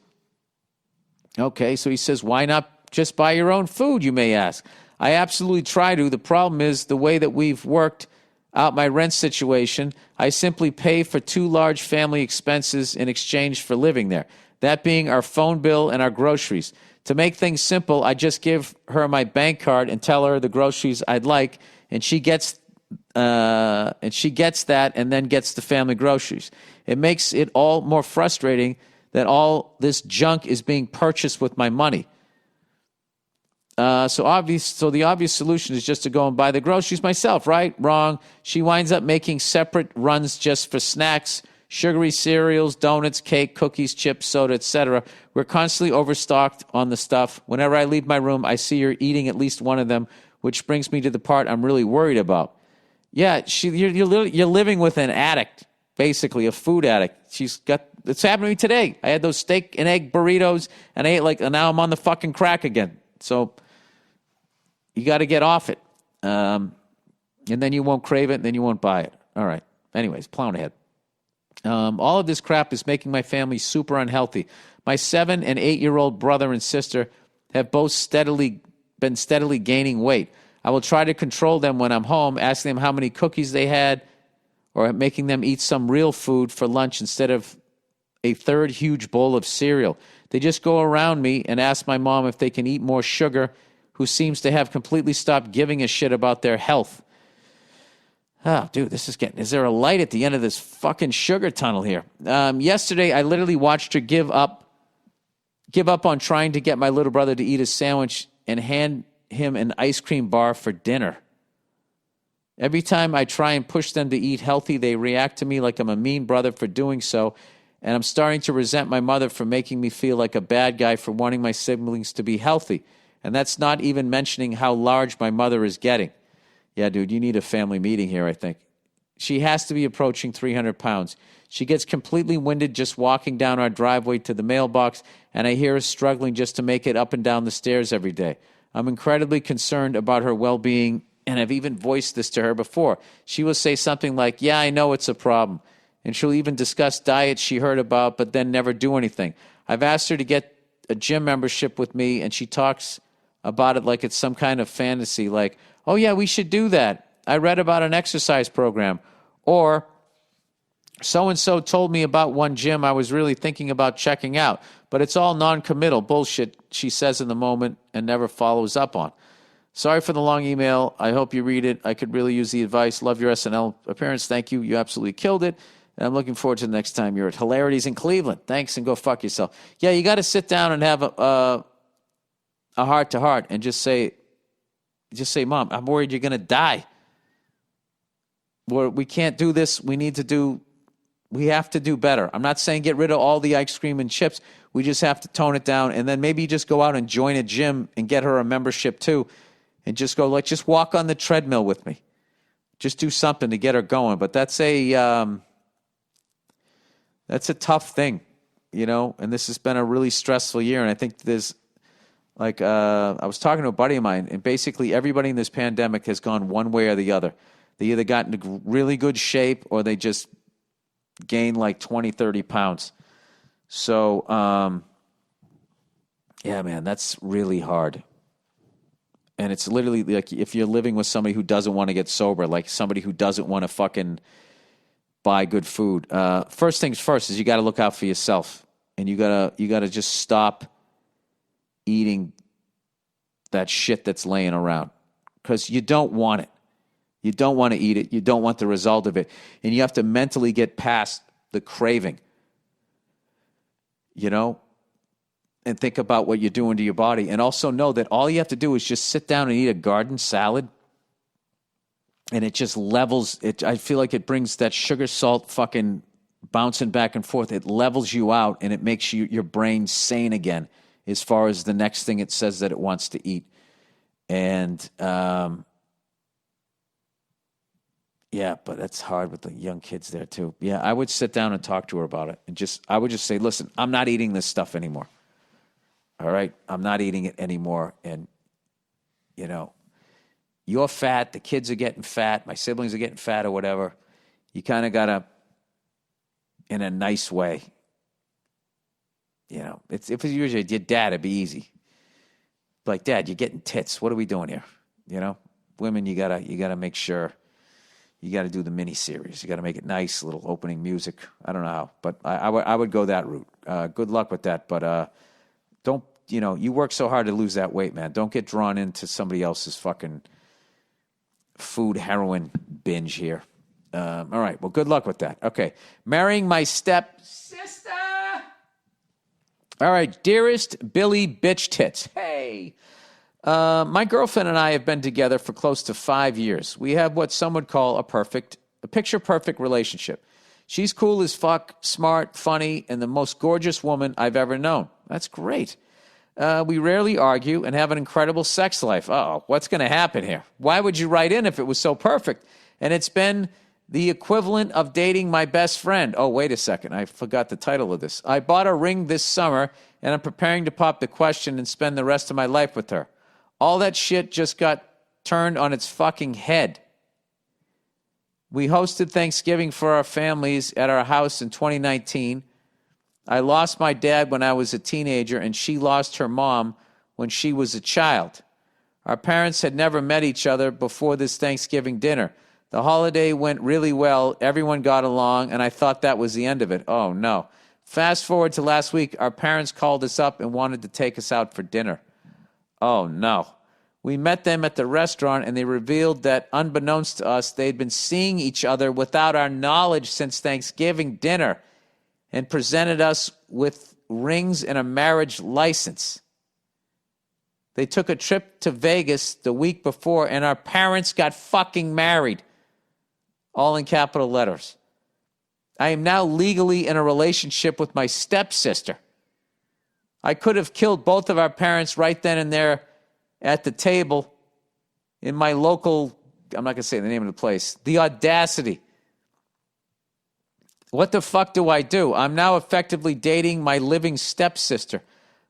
S1: Okay, so he says, why not just buy your own food, you may ask? I absolutely try to. The problem is the way that we've worked out my rent situation, I simply pay for 2 large family expenses in exchange for living there, that being our phone bill and our groceries. To make things simple, I just give her my bank card and tell her the groceries I'd like, and she gets that and then gets the family groceries. It makes it all more frustrating that all this junk is being purchased with my money. So the obvious solution is just to go and buy the groceries myself, right? Wrong. She winds up making separate runs just for snacks, Sugary cereals, donuts, cake, cookies, chips, soda, etc. We're constantly overstocked on the stuff. Whenever I leave my room, I see her eating at least one of them, which brings me to the part I'm really worried about. Yeah, you're living with an addict, basically, a food addict. It's happened to me today. I had those steak and egg burritos, and I ate and now I'm on the fucking crack again. So you got to get off it. And then you won't crave it, and then you won't buy it. All right. Anyways, plowing ahead. All of this crap is making my family super unhealthy. My 7 and 8-year-old brother and sister have both been steadily gaining weight. I will try to control them when I'm home, asking them how many cookies they had, or making them eat some real food for lunch instead of a third huge bowl of cereal. They just go around me and ask my mom if they can eat more sugar, who seems to have completely stopped giving a shit about their health. Oh, dude, is there a light at the end of this fucking sugar tunnel here? Yesterday, I literally watched her give up on trying to get my little brother to eat a sandwich and hand him an ice cream bar for dinner. Every time I try and push them to eat healthy, they react to me like I'm a mean brother for doing so, and I'm starting to resent my mother for making me feel like a bad guy for wanting my siblings to be healthy. And that's not even mentioning how large my mother is getting. Yeah, dude, you need a family meeting here, I think. She has to be approaching 300 pounds. She gets completely winded just walking down our driveway to the mailbox, and I hear her struggling just to make it up and down the stairs every day. I'm incredibly concerned about her well-being, and I've even voiced this to her before. She will say something like, yeah, I know it's a problem. And she'll even discuss diets she heard about, but then never do anything. I've asked her to get a gym membership with me, and she talks about it like it's some kind of fantasy, like, oh, yeah, we should do that. I read about an exercise program. Or, so-and-so told me about one gym I was really thinking about checking out. But it's all non-committal bullshit she says in the moment and never follows up on. Sorry for the long email. I hope you read it. I could really use the advice. Love your SNL appearance. Thank you. You absolutely killed it. And I'm looking forward to the next time you're at Hilarities in Cleveland. Thanks, and go fuck yourself. Yeah, you got to sit down and have a heart-to-heart and just say, Mom, I'm worried you're going to die. We can't do this. We have to do better. I'm not saying get rid of all the ice cream and chips. We just have to tone it down. And then maybe just go out and join a gym and get her a membership too. And just go, just walk on the treadmill with me. Just do something to get her going. But that's a tough thing, and this has been a really stressful year. And I think there's, I was talking to a buddy of mine, and basically everybody in this pandemic has gone one way or the other. They either got into really good shape or they just gained 20, 30 pounds. So, yeah, man, that's really hard. And it's literally like if you're living with somebody who doesn't want to get sober, like somebody who doesn't want to fucking buy good food. First things first is you got to look out for yourself. And you gotta just stop eating that shit that's laying around, because you don't want it. You don't want to eat it. You don't want the result of it. And you have to mentally get past the craving, and think about what you're doing to your body. And also know that all you have to do is just sit down and eat a garden salad, and it just levels it. I feel like it brings that sugar salt fucking bouncing back and forth. It levels you out, and it makes your brain sane again as far as the next thing it says that it wants to eat. And yeah, but that's hard with the young kids there too. Yeah, I would sit down and talk to her about it, and I would just say, listen, I'm not eating this stuff anymore. All right? I'm not eating it anymore. And, you're fat, the kids are getting fat, my siblings are getting fat or whatever. You kind of got to, in a nice way, if it was usually your dad, it'd be easy. Like, Dad, you're getting tits. What are we doing here? Women, you gotta make sure. You got to do the mini series. You got to make it nice, little opening music. I don't know how, but I would go that route. Good luck with that. But don't, you work so hard to lose that weight, man. Don't get drawn into somebody else's fucking food heroin binge here. All right. Well, good luck with that. Okay. Marrying my step-sister. All right. Dearest Billy Bitch Tits. Hey. My girlfriend and I have been together for close to 5 years. We have what some would call a picture-perfect relationship. She's cool as fuck, smart, funny, and the most gorgeous woman I've ever known. That's great. We rarely argue and have an incredible sex life. Uh-oh, what's going to happen here? Why would you write in if it was so perfect? And it's been the equivalent of dating my best friend. Oh, wait a second. I forgot the title of this. I bought a ring this summer, and I'm preparing to pop the question and spend the rest of my life with her. All that shit just got turned on its fucking head. We hosted Thanksgiving for our families at our house in 2019. I lost my dad when I was a teenager, and she lost her mom when she was a child. Our parents had never met each other before this Thanksgiving dinner. The holiday went really well. Everyone got along, and I thought that was the end of it. Oh, no. Fast forward to last week, our parents called us up and wanted to take us out for dinner. Oh, no. We met them at the restaurant, and they revealed that, unbeknownst to us, they'd been seeing each other without our knowledge since Thanksgiving dinner and presented us with rings and a marriage license. They took a trip to Vegas the week before, and our parents got fucking married. All in capital letters. I am now legally in a relationship with my stepsister. I could have killed both of our parents right then and there at the table in my local, I'm not going to say the name of the place, the audacity. What the fuck do I do? I'm now effectively dating my living stepsister.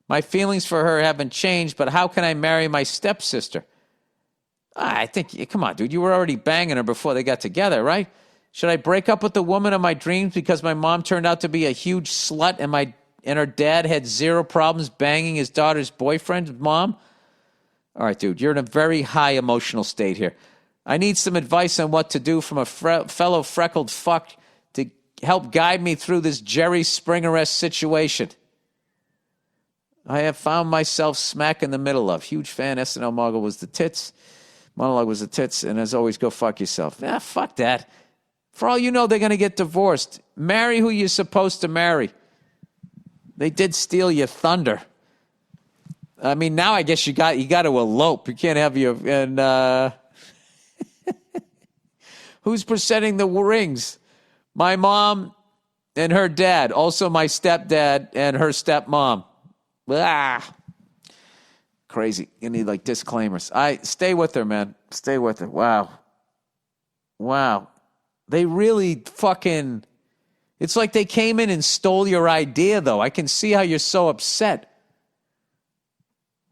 S1: My feelings for her haven't changed, but how can I marry my stepsister? I think, come on, dude, you were already banging her before they got together, right? Should I break up with the woman of my dreams because my mom turned out to be a huge slut and her dad had zero problems banging his daughter's boyfriend's mom? All right, dude, you're in a very high emotional state here. I need some advice on what to do from a fellow freckled fuck to help guide me through this Jerry Springer-esque situation. I have found myself smack in the middle of. Huge fan, SNL Mogul was the tits. Monologue was the tits, and as always, go fuck yourself. Fuck that. For all you know, they're going to get divorced. Marry who you're supposed to marry. They did steal your thunder. I mean, now I guess you got to elope. You can't have your... And who's presenting the rings? My mom and her dad. Also my stepdad and her stepmom. Crazy. You need like disclaimers. Stay with her, man. Stay with her. Wow. They really fucking... It's like they came in and stole your idea, though. I can see how you're so upset.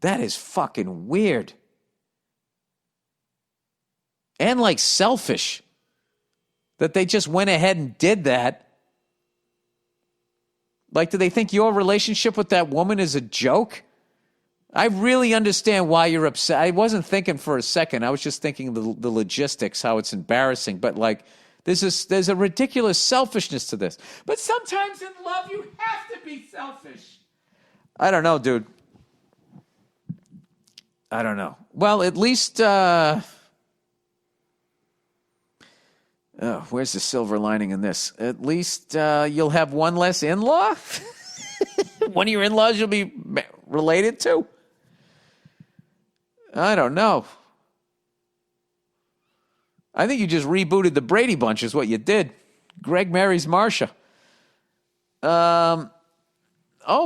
S1: That is fucking weird. And like selfish. That they just went ahead and did that. Like, do they think your relationship with that woman is a joke? I really understand why you're upset. I wasn't thinking for a second. I was just thinking the logistics, how it's embarrassing. But like, there's a ridiculous selfishness to this. But sometimes in love, you have to be selfish. I don't know, dude. I don't know. Well, at least, where's the silver lining in this? At least you'll have one less in-law. One of your in-laws you'll be related to. I don't know. I think you just rebooted the Brady Bunch is what you did. Greg marries Marcia. Oh,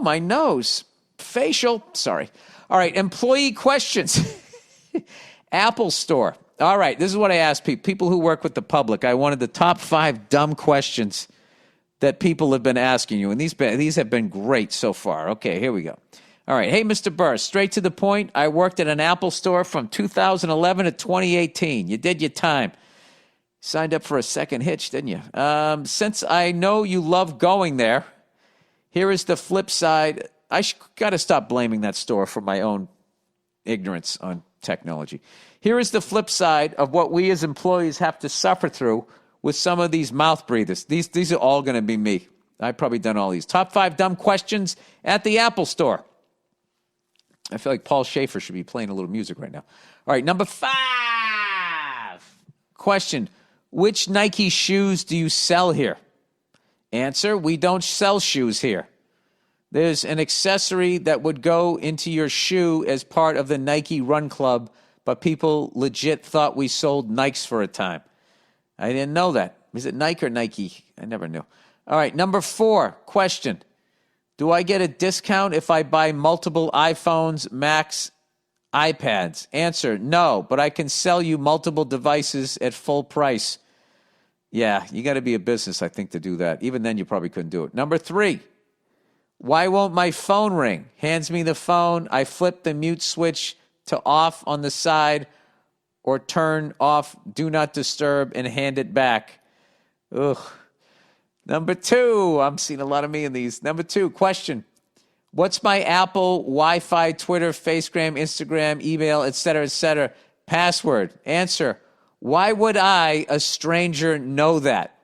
S1: my nose. Facial. Sorry. All right, employee questions. Apple Store. All right, this is what I asked people who work with the public. I wanted the top 5 dumb questions that people have been asking you, and these have been great so far. Okay, here we go. All right, hey, Mr. Burr, straight to the point. I worked at an Apple Store from 2011 to 2018. You did your time. Signed up for a second hitch, didn't you? Since I know you love going there, here is the flip side. I got to stop blaming that store for my own ignorance on technology. Here is the flip side of what we as employees have to suffer through with some of these mouth breathers. These are all going to be me. I've probably done all these. Top 5 dumb questions at the Apple Store. I feel like Paul Schaefer should be playing a little music right now. All right, number 5. Question, which Nike shoes do you sell here? Answer, we don't sell shoes here. There's an accessory that would go into your shoe as part of the Nike Run Club, but people legit thought we sold Nikes for a time. I didn't know that. Is it Nike or Nike? I never knew. All right, number 4, question. Do I get a discount if I buy multiple iPhones, Macs, iPads? Answer, no, but I can sell you multiple devices at full price. Yeah, you got to be a business, I think, to do that. Even then, you probably couldn't do it. Number 3, why won't my phone ring? Hands me the phone. I flip the mute switch to off on the side or turn off do not disturb and hand it back. Ugh. Number 2, I'm seeing a lot of me in these. Number 2, question. What's my Apple, Wi-Fi, Twitter, Facegram, Instagram, email, etc., password? Answer, why would I, a stranger, know that?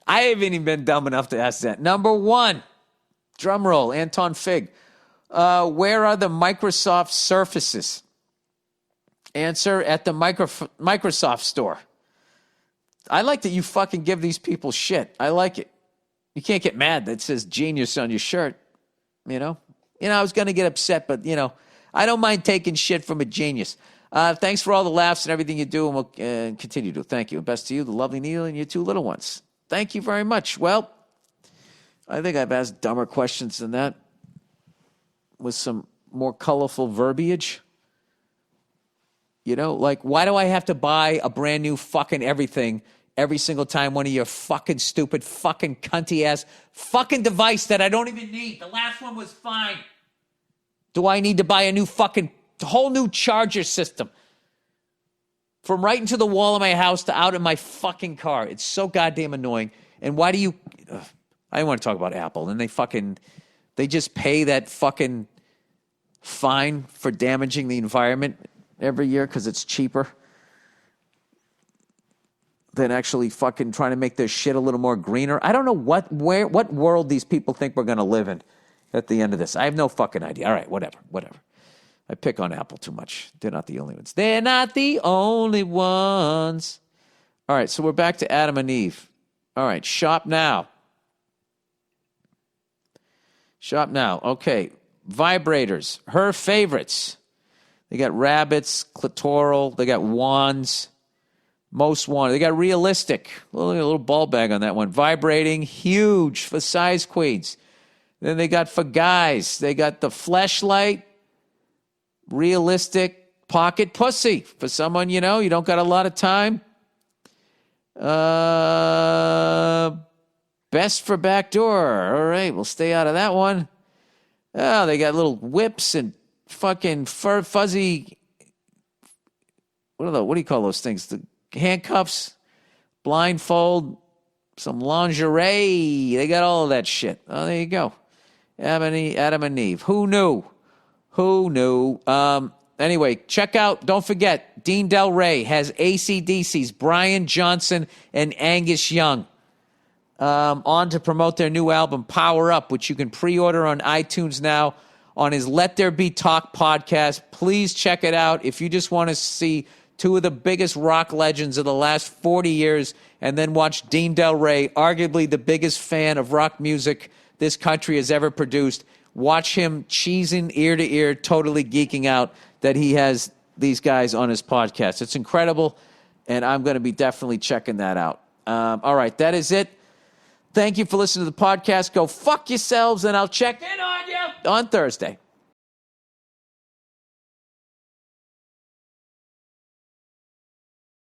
S1: I haven't even been dumb enough to ask that. Number 1, drum roll, Anton Fig. Where are the Microsoft Surfaces? Answer, at the Microsoft store. I like that you fucking give these people shit. I like it. You can't get mad that it says genius on your shirt, you know? I was going to get upset, but, I don't mind taking shit from a genius. Thanks for all the laughs and everything you do, and we'll continue to. Thank you. And best to you, the lovely Neil, and your 2 little ones. Thank you very much. Well, I think I've asked dumber questions than that with some more colorful verbiage. Like, why do I have to buy a brand new fucking everything every single time one of your fucking stupid, fucking cunty-ass fucking device that I don't even need? The last one was fine. Do I need to buy a new fucking whole new charger system from right into the wall of my house to out in my fucking car? It's so goddamn annoying. And why do you... I don't want to talk about Apple. And they just pay that fucking fine for damaging the environment every year because it's cheaper than actually fucking trying to make their shit a little more greener. I don't know what world these people think we're going to live in at the end of this. I have no fucking idea. All right, whatever. I pick on Apple too much. They're not the only ones. They're not the only ones. All right, so we're back to Adam and Eve. All right, shop now. Okay, vibrators. Her favorites. They got rabbits, clitoral. They got wands. Most wanted. They got realistic. A little ball bag on that one. Vibrating, huge for size queens. Then they got for guys. They got the fleshlight, realistic pocket pussy for someone you don't got a lot of time. Best for backdoor. All right, we'll stay out of that one. Oh, they got little whips and fucking fuzzy. What do you call those things? The handcuffs, blindfold, some lingerie. They got all of that shit. Oh, there you go. Adam and Eve. Who knew? Anyway, check out, don't forget, Dean Del Rey has AC/DC's Brian Johnson and Angus Young on to promote their new album, Power Up, which you can pre-order on iTunes now on his Let There Be Talk podcast. Please check it out if you just want to see 2 of the biggest rock legends of the last 40 years, and then watch Dean Del Rey, arguably the biggest fan of rock music this country has ever produced. Watch him cheesing ear to ear, totally geeking out that he has these guys on his podcast. It's incredible, and I'm going to be definitely checking that out. All right, that is it. Thank you for listening to the podcast. Go fuck yourselves, and I'll check in on you on Thursday.